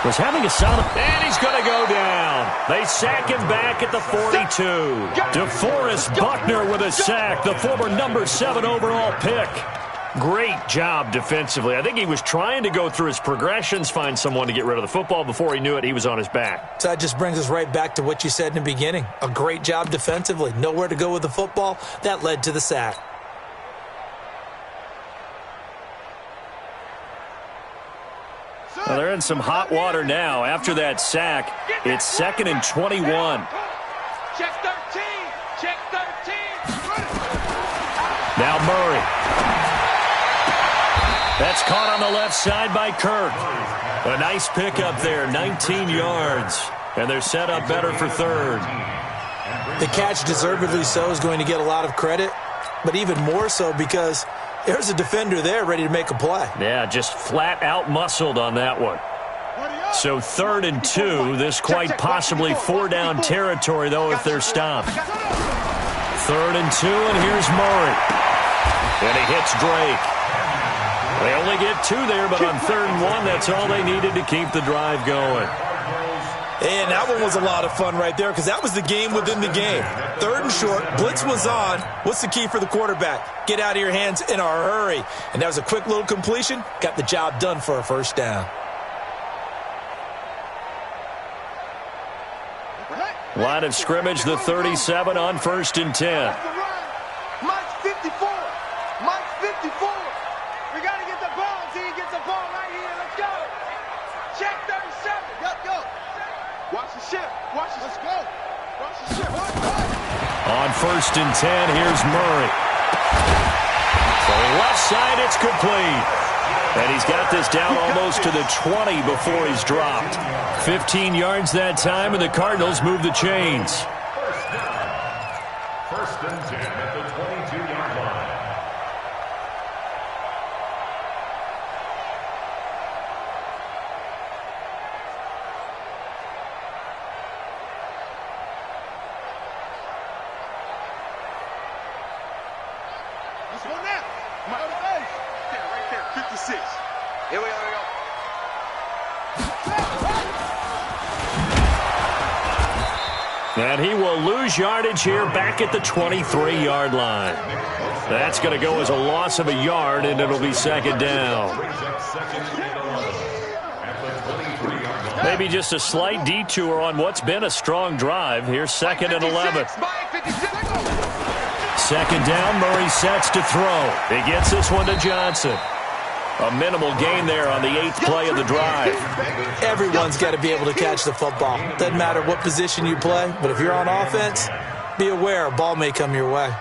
Was having a solid... And he's going to go down. They sack him back at the 42. DeForest Buckner with a sack, the former number 7 overall pick. Great job defensively. I think he was trying to go through his progressions, find someone to get rid of the football. Before he knew it, he was on his back. So that just brings us right back to what you said in the beginning. A great job defensively. Nowhere to go with the football. That led to the sack. Well, they're in some hot water now. After that sack, it's 2nd and 21. Check 13. Check 13. Now Murray. That's caught on the left side by Kirk. A nice pickup there, 19 yards. And they're set up better for 3rd. The catch, deservedly so, is going to get a lot of credit, but even more so because there's a defender there ready to make a play. Yeah, just flat out muscled on that one. So 3rd and 2. This quite possibly 4-down territory, though, if they're stopped. 3rd and 2, and here's Murray. And he hits Drake. They only get 2 there, but on 3rd and 1, that's all they needed to keep the drive going. And that one was a lot of fun right there because that was the game within the game. 3rd and short, blitz was on. What's the key for the quarterback? Get out of your hands in a hurry. And that was a quick little completion. Got the job done for a 1st down. Line of scrimmage, the 37 on 1st and 10. Mike's 54. Mike's 54. We got to get the ball until he gets the ball right here. Let's go. Check 37. Yep, go. Watch the shift. Watch the... Let's go. Watch the shift. On 1st and 10, here's Murray. So left side, it's complete. And he's got this down almost to the 20 before he's dropped. 15 yards that time, and the Cardinals move the chains. First and 10 at the 22-yard line. Let's go now. My other base. Yeah, right there. 56. Here we go. And he will lose yardage here back at the 23-yard line. That's going to go as a loss of a yard, and it'll be 2nd down. Maybe just a slight detour on what's been a strong drive. Here's 2nd and 11. 2nd down, Murray sets to throw. He gets this one to Johnson. A minimal gain there on the 8th play of the drive. Everyone's got to be able to catch the football. Doesn't matter what position you play, but if you're on offense, be aware a ball may come your way.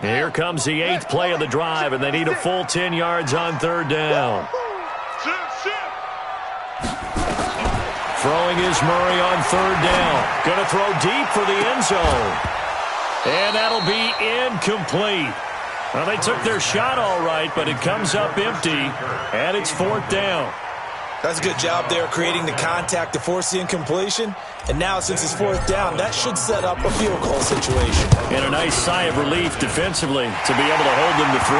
Here comes the 8th play of the drive, and they need a full 10 yards on 3rd down. Throwing is Murray on 3rd down. Going to throw deep for the end zone. And that'll be incomplete. Well, they took their shot all right, but it comes up empty, and it's 4th down. That's a good job there creating the contact to force the incompletion. And now, since it's 4th down, that should set up a field goal situation. And a nice sigh of relief defensively to be able to hold them to 3.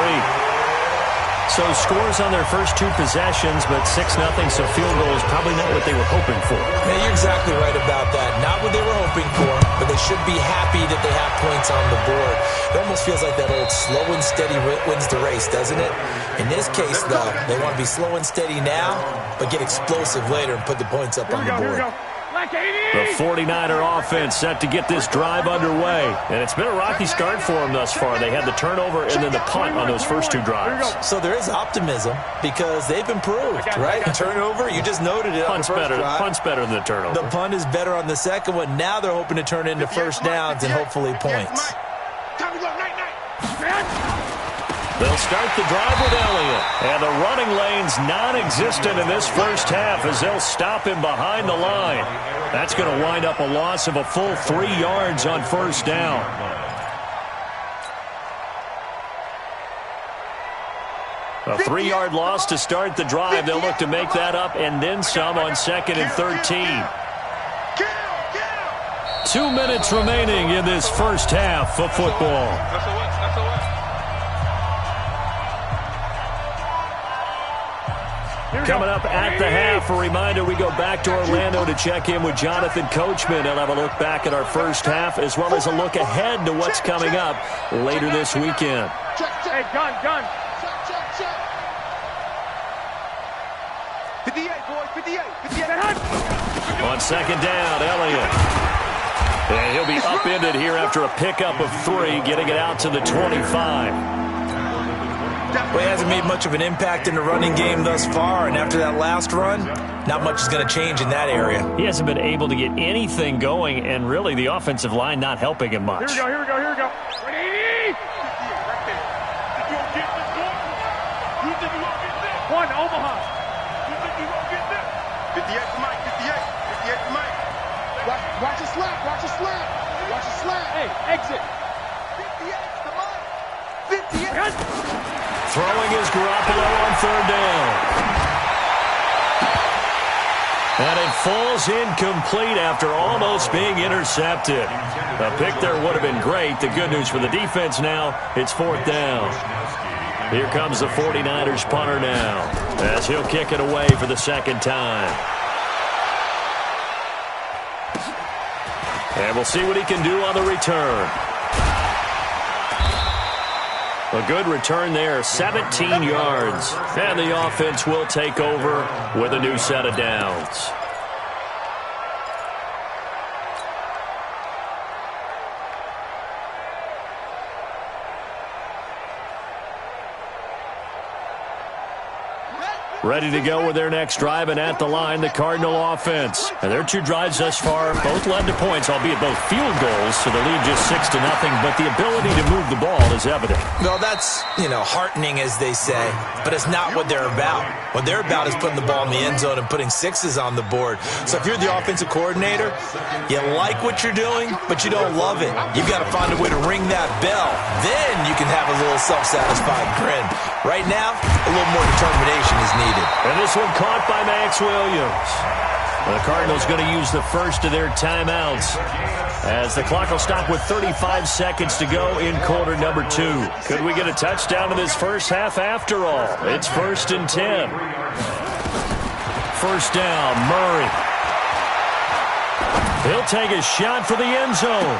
So scores on their first 2 possessions, but 6-0, so field goal is probably not what they were hoping for. Man, you're exactly right about that. Not what they were hoping for, but they should be happy that they have points on the board. It almost feels like that old slow and steady wins the race, doesn't it? In this case, though, they want to be slow and steady now, but get explosive later and put the points up on the board. The 49er offense set to get this drive underway. And it's been a rocky start for them thus far. They had the turnover and then the punt on those first 2 drives. So there is optimism because they've improved, right? Turnover, you just noted it. Punt's better than the turnover. The punt is better on the second one. Now they're hoping to turn into 1st downs and hopefully points. They'll start the drive with Elliott. And the running lane's non-existent in this first half as they'll stop him behind the line. That's going to wind up a loss of a full 3 yards on 1st down. A 3-yard loss to start the drive. They'll look to make that up and then some on 2nd and 13. 2 minutes remaining in this first half of football. Coming up at the half, a reminder, we go back to Orlando to check in with Jonathan Coachman. He'll have a look back at our first half as well as a look ahead to what's coming up later this weekend. Hey, gun. 58, boys, 58. On 2nd down, Elliott. And he'll be upended here after a pickup of 3, getting it out to the 25. Well, he hasn't made much of an impact in the running game thus far, and after that last run, not much is going to change in that area. He hasn't been able to get anything going, and really the offensive line not helping him much. Here we go. Ready? One, Omaha. 58 to Mike, 58 to Mike. Watch your slap. Hey, exit. 58 to Mike. 58. Throwing is Garoppolo on 3rd down. And it falls incomplete after almost being intercepted. A pick there would have been great. The good news for the defense now, it's 4th down. Here comes the 49ers punter now as he'll kick it away for the 2nd time. And we'll see what he can do on the return. A good return there, 17 yards. And the offense will take over with a new set of downs. Ready to go with their next drive, and at the line, the Cardinal offense. And their 2 drives thus far both led to points, albeit both field goals, so the lead just 6-0, but the ability to move the ball is evident. Well, that's, heartening, as they say, but it's not what they're about. What they're about is putting the ball in the end zone and putting 6s on the board. So if you're the offensive coordinator, you like what you're doing, but you don't love it. You've got to find a way to ring that bell. Then you can have a little self-satisfied grin. Right now, a little more determination is needed. And this one caught by Max Williams. The Cardinals going to use the first of their timeouts as the clock will stop with 35 seconds to go in quarter number 2. Could we get a touchdown in this first half after all? It's 1st and 10. 1st down, Murray. He'll take a shot for the end zone.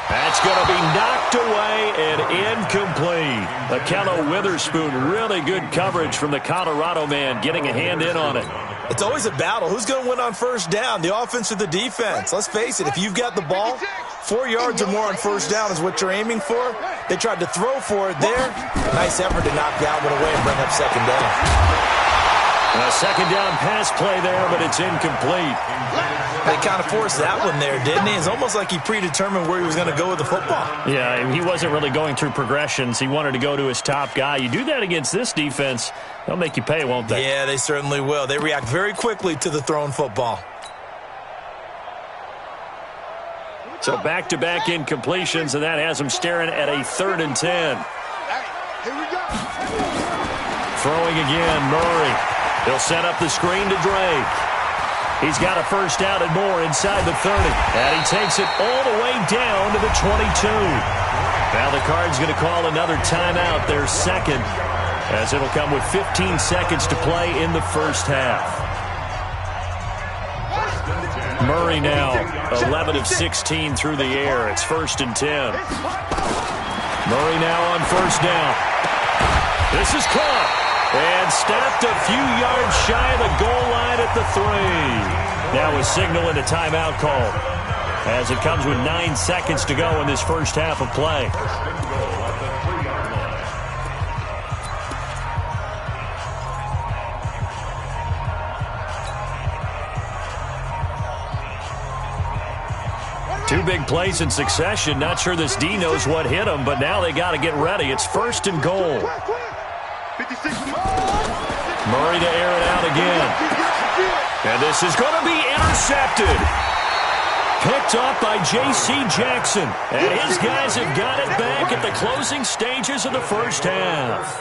That's going to be knocked away and incomplete. Akello Witherspoon, really good coverage from the Colorado man, getting a hand in on it. It's always a battle. Who's going to win on 1st down, the offense or the defense? Let's face it, if you've got the ball, 4 yards or more on 1st down is what you're aiming for. They tried to throw for it there. Nice effort to knock that one away and bring up 2nd down. A 2nd down pass play there, but it's incomplete. They kind of forced that one there, didn't he? It's almost like he predetermined where he was going to go with the football. Yeah, he wasn't really going through progressions. He wanted to go to his top guy. You do that against this defense, they'll make you pay, won't they? Yeah, they certainly will. They react very quickly to the thrown football. So back-to-back incompletions, and that has him staring at a 3rd and 10. Here we go. Throwing again, Murray. He'll set up the screen to Drake. He's got a 1st down and more inside the 30. And he takes it all the way down to the 22. Now the Cards going to call another timeout, their 2nd, as it'll come with 15 seconds to play in the first half. Murray now 11 of 16 through the air. It's 1st and 10. Murray now on 1st down. This is caught. And stopped a few yards shy of the goal line at the 3. Now a signal and a timeout call as it comes with 9 seconds to go in this first half of play. Two big plays in succession. Not sure this D knows what hit him, but now they got to get ready. It's 1st and goal. 56. Murray to air it out again. And this is going to be intercepted. picked up by J.C. Jackson. And his guys have got it back at the closing stages of the first half.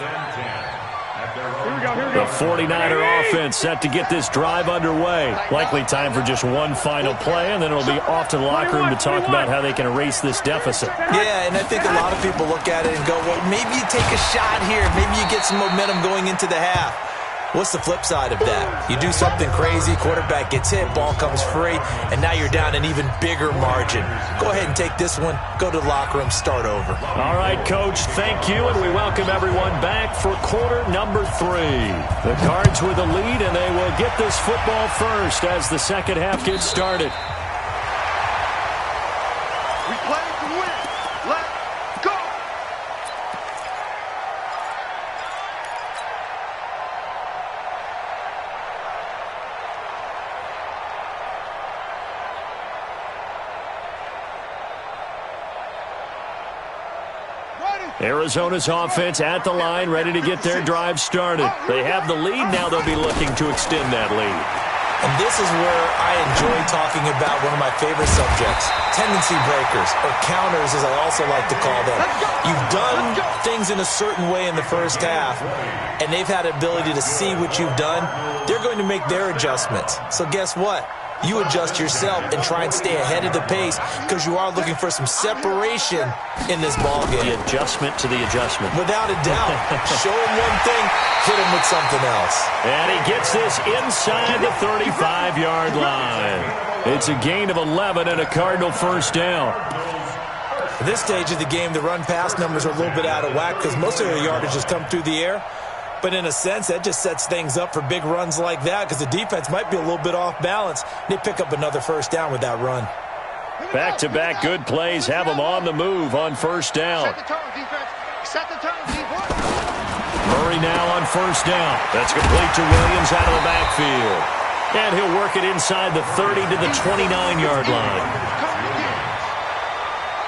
The 49er offense set to get this drive underway. Likely time for just one final play, and then it'll be off to the locker room to talk about how they can erase this deficit. Yeah, and I think a lot of people look at it and go, well, maybe you take a shot here. Maybe you get some momentum going into the half. What's the flip side of that? You do something crazy, quarterback gets hit, ball comes free, and now you're down an even bigger margin. Go ahead and take this one, go to the locker room, start over. All right, Coach, thank you, and we welcome everyone back for quarter number 3. The Cards with the lead, and they will get this football first as the second half gets started. We play to win. Let's go. Arizona's offense at the line, ready to get their drive started. They have the lead. Now they'll be looking to extend that lead. And this is where I enjoy talking about one of my favorite subjects, tendency breakers, or counters as I also like to call them. You've done things in a certain way in the first half, and they've had the ability to see what you've done. They're going to make their adjustments. So guess what? You adjust yourself and try and stay ahead of the pace because you are looking for some separation in this ballgame. The adjustment to the adjustment. Without a doubt. Show him one thing, hit him with something else. And he gets this inside the 35-yard line. It's a gain of 11 and a Cardinal first down. At this stage of the game, the run-pass numbers are a little bit out of whack because most of their yardage has come through the air. But in a sense, that just sets things up for big runs like that because the defense might be a little bit off balance. They pick up another first down with that run. Back-to-back good plays have them on the move on first down. Set the tone, defense. Set the tone, defense. Murray now on first down. That's complete to Williams out of the backfield. And he'll work it inside the 30 to the 29-yard line.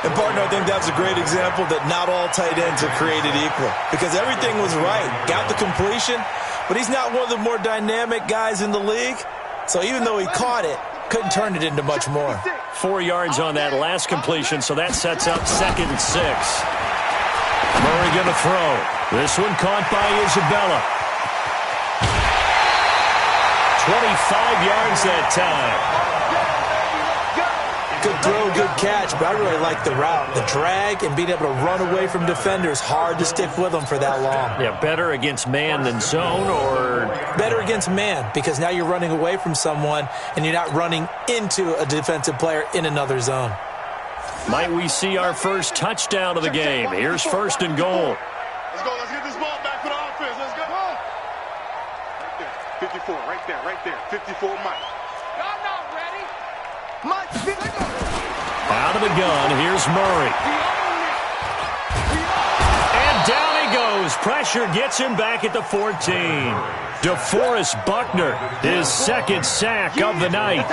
And, partner, I think that's a great example that not all tight ends are created equal because everything was right. Got the completion, but he's not one of the more dynamic guys in the league. So even though he caught it, couldn't turn it into much more. 4 yards on that last completion, so that sets up 2nd and 6. Murray going to throw. This one caught by Isabella. 25 yards that time. Good throw, good catch, but I really like the route. The drag and being able to run away from defenders, hard to stick with them for that long. Yeah, better against man than zone, or? Better against man, because now you're running away from someone and you're not running into a defensive player in another zone. Might we see our first touchdown of the game? Here's 1st and goal. Let's go. Let's get this ball back for the offense. Let's go. Right there. 54, right there. 54, Mike. Y'all not ready. Mike, 54. Out of the gun, here's Murray. And down he goes. Pressure gets him back at the 14. DeForest Buckner, his 2nd sack of the night.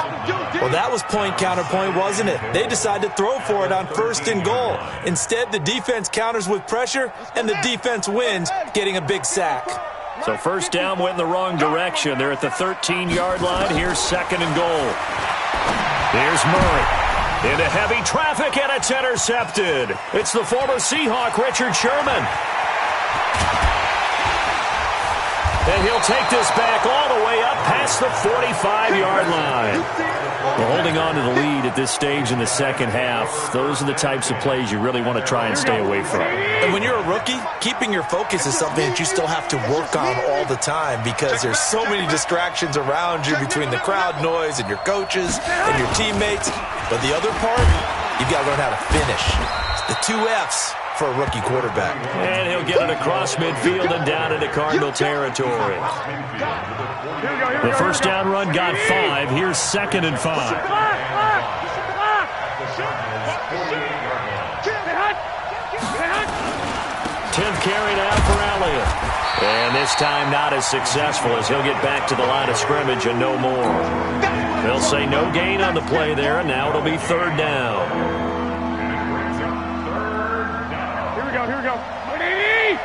Well, that was point counterpoint, wasn't it? They decided to throw for it on 1st and goal. Instead, the defense counters with pressure, and the defense wins, getting a big sack. So first down went in the wrong direction. They're at the 13-yard line. Here's 2nd and goal. Here's Murray. Into heavy traffic, and it's intercepted. It's the former Seahawk, Richard Sherman. And he'll take this back all the way up past the 45-yard line. Well, holding on to the lead at this stage in the second half, those are the types of plays you really want to try and stay away from. And when you're a rookie, keeping your focus is something that you still have to work on all the time because there's so many distractions around you between the crowd noise and your coaches and your teammates. But the other part, you've got to learn how to finish. It's the 2 F's for a rookie quarterback. And he'll get it across midfield and down into Cardinal territory. The first down run got 5. Here's 2nd and 5. 10th carry now for Elliott. And this time not as successful as he'll get back to the line of scrimmage and no more. They'll say no gain on the play there, and now it'll be 3rd down. Here we go. Ready?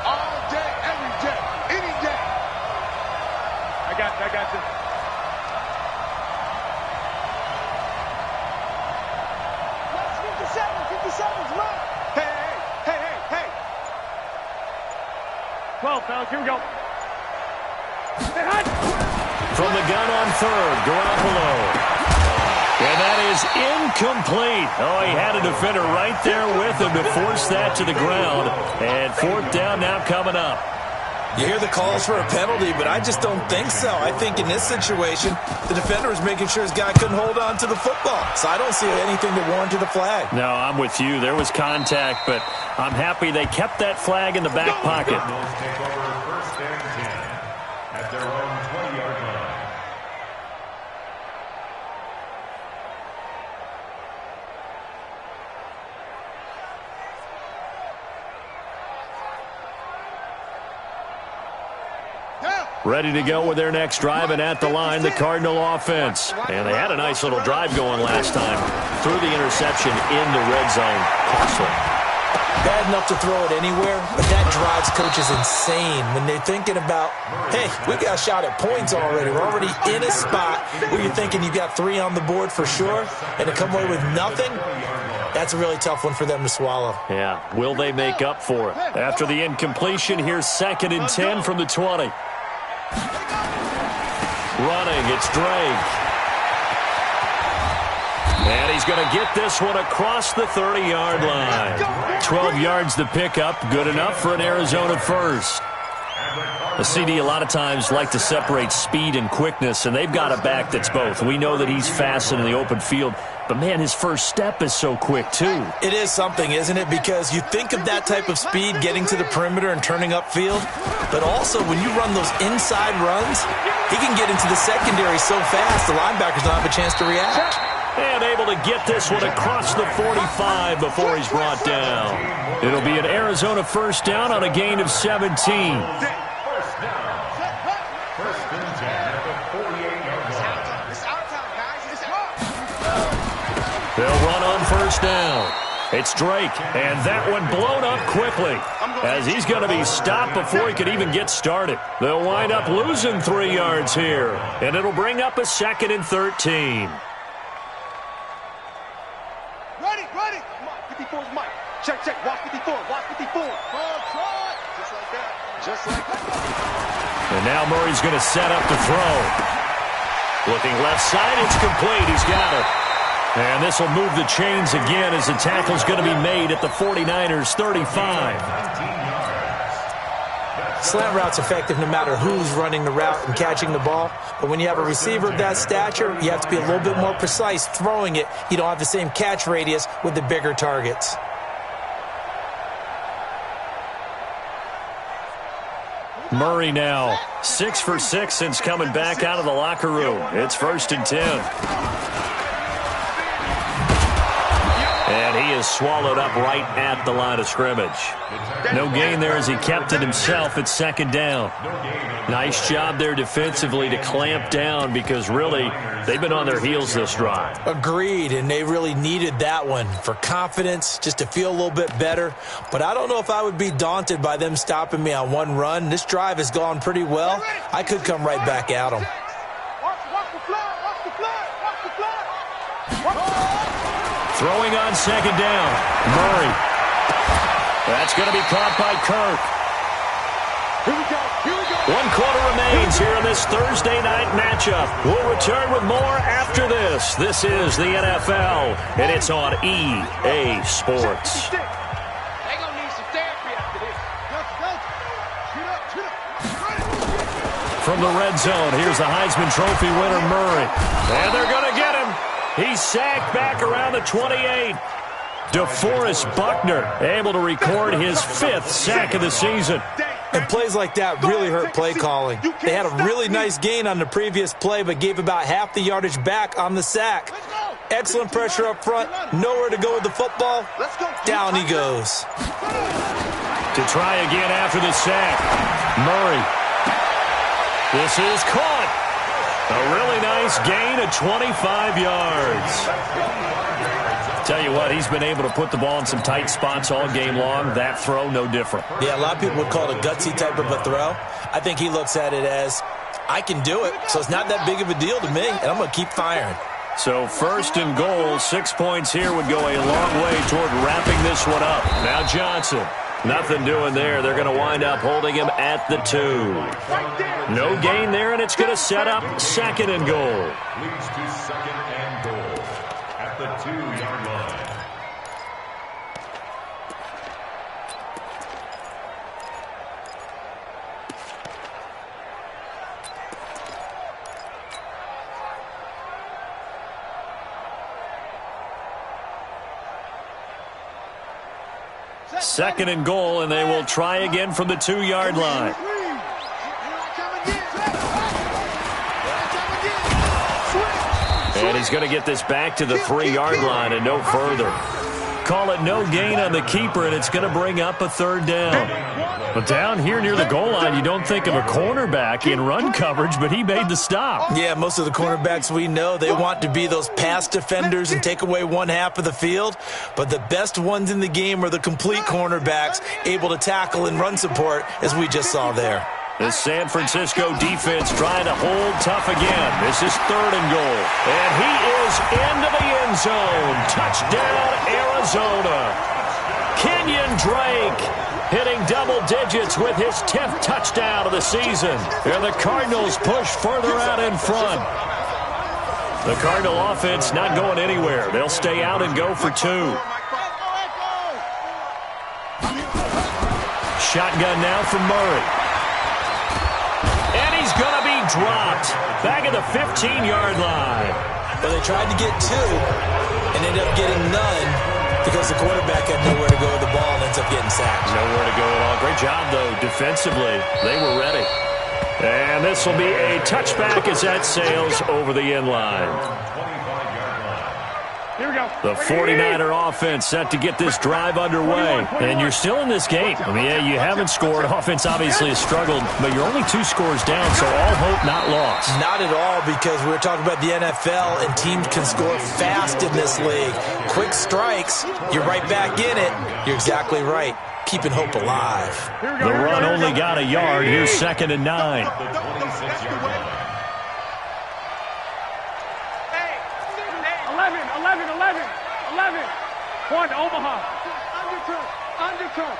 All day, every day, any day. I got this. 12, fellas. Here we go. From the gun on third, Garoppolo. And that is incomplete. Oh, he had a defender right there with him to force that to the ground. And fourth down now coming up. You hear the calls for a penalty, but I just don't think so. I think in this situation, the defender was making sure his guy couldn't hold on to the football. So I don't see anything that warranted a flag. No, I'm with you. There was contact, but I'm happy they kept that flag in the back pocket. Cardinals take over first and 10 at their own 20-yard line. Ready to go with their next drive, and at the line, the Cardinal offense. And they had a nice little drive going last time. Threw the interception into red zone. Costly. Bad enough to throw it anywhere, but that drives coaches insane when they're thinking about, hey, we got a shot at points already. We're already in a spot where you're thinking you got 3 on the board for sure, and to come away with nothing, that's a really tough one for them to swallow. Yeah, will they make up for it? After the incompletion, here's 2nd and 10 from the 20. Running, it's Drake. And he's going to get this one across the 30-yard line. 12 yards to pick up, good enough for an Arizona first. The CD a lot of times like to separate speed and quickness, and they've got a back that's both. We know that he's fast in the open field, but, man, his first step is so quick, too. It is something, isn't it? Because you think of that type of speed getting to the perimeter and turning upfield, but also when you run those inside runs, he can get into the secondary so fast the linebackers don't have a chance to react. And able to get this one across the 45 before he's brought down. It'll be an Arizona first down on a gain of 17. First down. First and 10 at the 48-yard line. It's our time, guys. It's our. They'll run on first down. It's Drake, and that one blown up quickly as he's going to be stopped before he could even get started. They'll wind up losing 3 yards here, and it'll bring up a 2nd and 13. Ready. Mike, 54's Mike. Check. Watch 54. Watch 54. Just like that. And now Murray's going to set up to throw. Looking left side, it's complete. He's got it. And this will move the chains again as the tackle's going to be made at the 49ers' 35. Slant route's effective no matter who's running the route and catching the ball. But when you have a receiver of that stature, you have to be a little bit more precise throwing it. You don't have the same catch radius with the bigger targets. Murray now 6 for 6 since coming back out of the locker room. It's 1st and 10. And he is swallowed up right at the line of scrimmage. No gain there as he kept it himself at 2nd down. Nice job there defensively to clamp down because really they've been on their heels this drive. Agreed, and they really needed that one for confidence, just to feel a little bit better. But I don't know if I would be daunted by them stopping me on one run. This drive has gone pretty well. I could come right back at them. Throwing on 2nd down, Murray. That's going to be caught by Kirk. Here we go. 1 quarter remains here in this Thursday night matchup. We'll return with more after this. This is the NFL, and it's on EA Sports. They gonna need some therapy after this. From the red zone, here's the Heisman Trophy winner, Murray. And they're going to get him. He's sacked back around the 28. DeForest Buckner able to record his 5th sack of the season. And plays like that really hurt play calling. They had a really nice gain on the previous play, but gave about half the yardage back on the sack. Excellent pressure up front. Nowhere to go with the football. Down he goes. To try again after the sack. Murray. This is caught. A really nice gain of 25 yards. Tell you what, he's been able to put the ball in some tight spots all game long. That throw, no different. Yeah, a lot of people would call it a gutsy type of a throw. I think he looks at it as, I can do it, so it's not that big of a deal to me, and I'm going to keep firing. So 1st and goal, 6 points here would go a long way toward wrapping this one up. Now Johnson Nothing doing there. They're going to wind up holding him at the 2. No gain there, and it's going to set up 2nd and goal. Leads to 2nd and goal at the 2-yard line. Second and goal, and they will try again from the 2-yard line. And he's going to get this back to the 3-yard line and no further. Call it no gain on the keeper, and it's going to bring up a 3rd down. But down here near the goal line, you don't think of a cornerback in run coverage, but he made the stop. Yeah, most of the cornerbacks we know, they want to be those pass defenders and take away one half of the field. But the best ones in the game are the complete cornerbacks, able to tackle and run support, as we just saw there. The San Francisco defense trying to hold tough again. This is 3rd and goal. And he is into the end zone. Touchdown, Arizona. Kenyon Drake hitting double digits with his 10th touchdown of the season. And the Cardinals push further out in front. The Cardinal offense not going anywhere. They'll stay out and go for 2. Shotgun now from Murray. And he's going to be dropped back at the 15-yard line. But they tried to get 2 and ended up getting none because the quarterback had nowhere to go with the ball and ends up getting sacked. Nowhere to go at all. Great job, though, defensively. They were ready. And this will be a touchback as that sails over the end line. Here we go. The 49er offense set to get this drive underway. And you're still in this game. I mean, yeah, you haven't scored. Offense obviously has struggled, but you're only 2 scores down, so all hope not lost. Not at all, because we were talking about the NFL, and teams can score fast in this league. Quick strikes, you're right back in it. You're exactly right. Keeping hope alive. The run only got a yard. Here's 2nd and 9. One, Omaha. Undercut.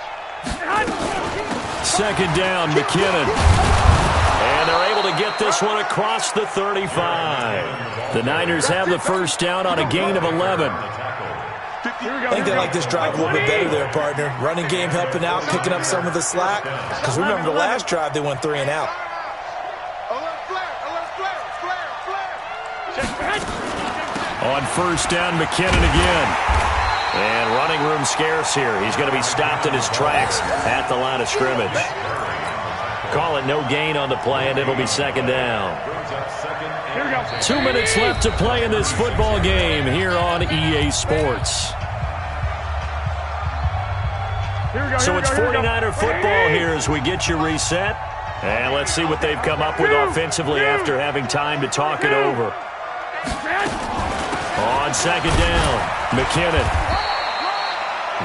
2nd down, McKinnon. And they're able to get this one across the 35. The Niners have the 1st down on a gain of 11. I think they like this drive a little bit better there, partner. Running game helping out, picking up some of the slack. Because remember, the last drive, they went 3 and out. On 1st down, McKinnon again. And running room scarce here. He's going to be stopped in his tracks at the line of scrimmage. Call it no gain on the play, and it'll be 2nd down. 2 minutes left to play in this football game here on EA Sports. So it's 49er football here as we get you reset. And let's see what they've come up with offensively after having time to talk it over. On 2nd down, McKinnon.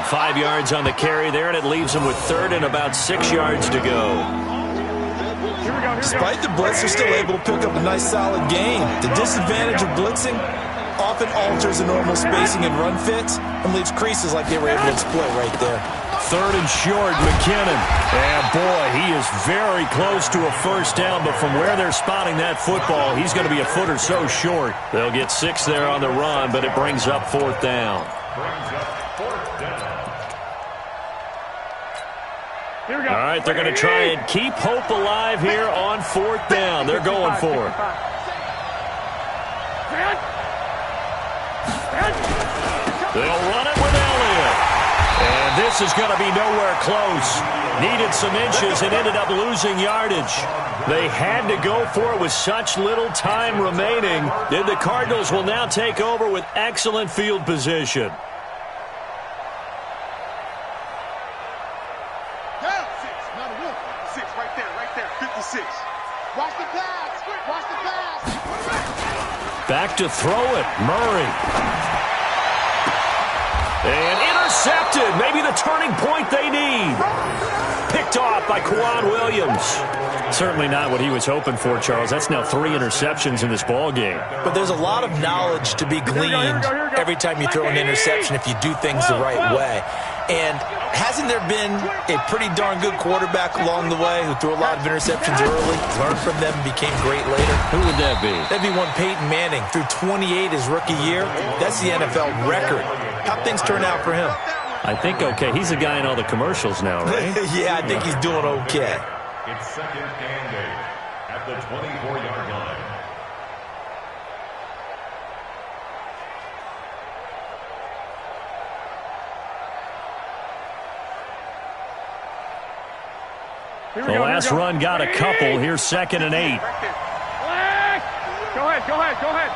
5 yards on the carry there, and it leaves him with 3rd and about 6 yards to go. Despite the blitz, they're still able to pick up a nice solid gain. The disadvantage of blitzing often alters the normal spacing and run fits and leaves creases like they were able to exploit right there. 3rd and short, McKinnon. And boy, he is very close to a 1st down, but from where they're spotting that football, he's going to be a foot or so short. They'll get 6 there on the run, but it brings up 4th down. All right, they're going to try and keep hope alive here on 4th down. They're going for it. They'll run it with Elliott. And this is going to be nowhere close. Needed some inches and ended up losing yardage. They had to go for it with such little time remaining. Then the Cardinals will now take over with excellent field position. Back to throw it, Murray. And intercepted, maybe the turning point they need. Picked off by Kwan Williams. Certainly not what he was hoping for, Charles. That's now 3 interceptions in this ball game. But there's a lot of knowledge to be gleaned every time you throw an interception if you do things the right way. And hasn't there been a pretty darn good quarterback along the way who threw a lot of interceptions early, learned from them, and became great later? Who would that be? That'd be one Peyton Manning. Threw 28 his rookie year. That's the NFL record. How'd things turn out for him? I think okay. He's a guy in all the commercials now, right? Yeah, I think he's doing okay. It's second and 8 at the 24-yard line. The last run got a couple. Here's second and 8. Go ahead. He's coming.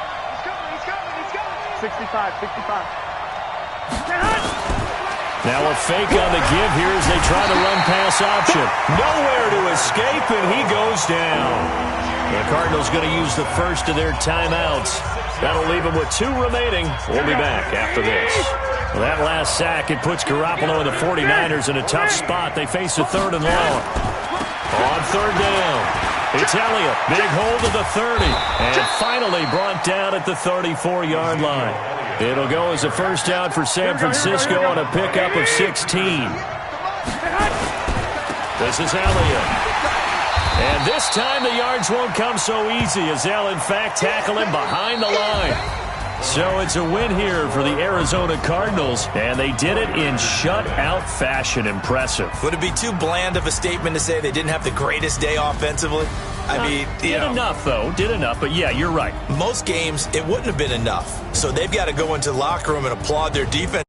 65. Now a fake on the give here as they try to run pass option. Nowhere to escape, and he goes down. The Cardinals going to use the first of their timeouts. That'll leave them with 2 remaining. We'll be back after this. Well, that last sack, it puts Garoppolo and the 49ers in a tough spot. They face a 3rd and long. On 3rd down, it's Elliott. Big hold of the 30. And finally brought down at the 34-yard line. It'll go as a first down for San Francisco on a pickup of 16. This is Elliott. And this time the yards won't come so easy as they'll, in fact, tackle him behind the line. So it's a win here for the Arizona Cardinals, and they did it in shutout fashion. Impressive. Would it be too bland of a statement to say they didn't have the greatest day offensively? I mean, did enough, though. Did enough, but yeah, you're right. Most games, it wouldn't have been enough. So they've got to go into the locker room and applaud their defense.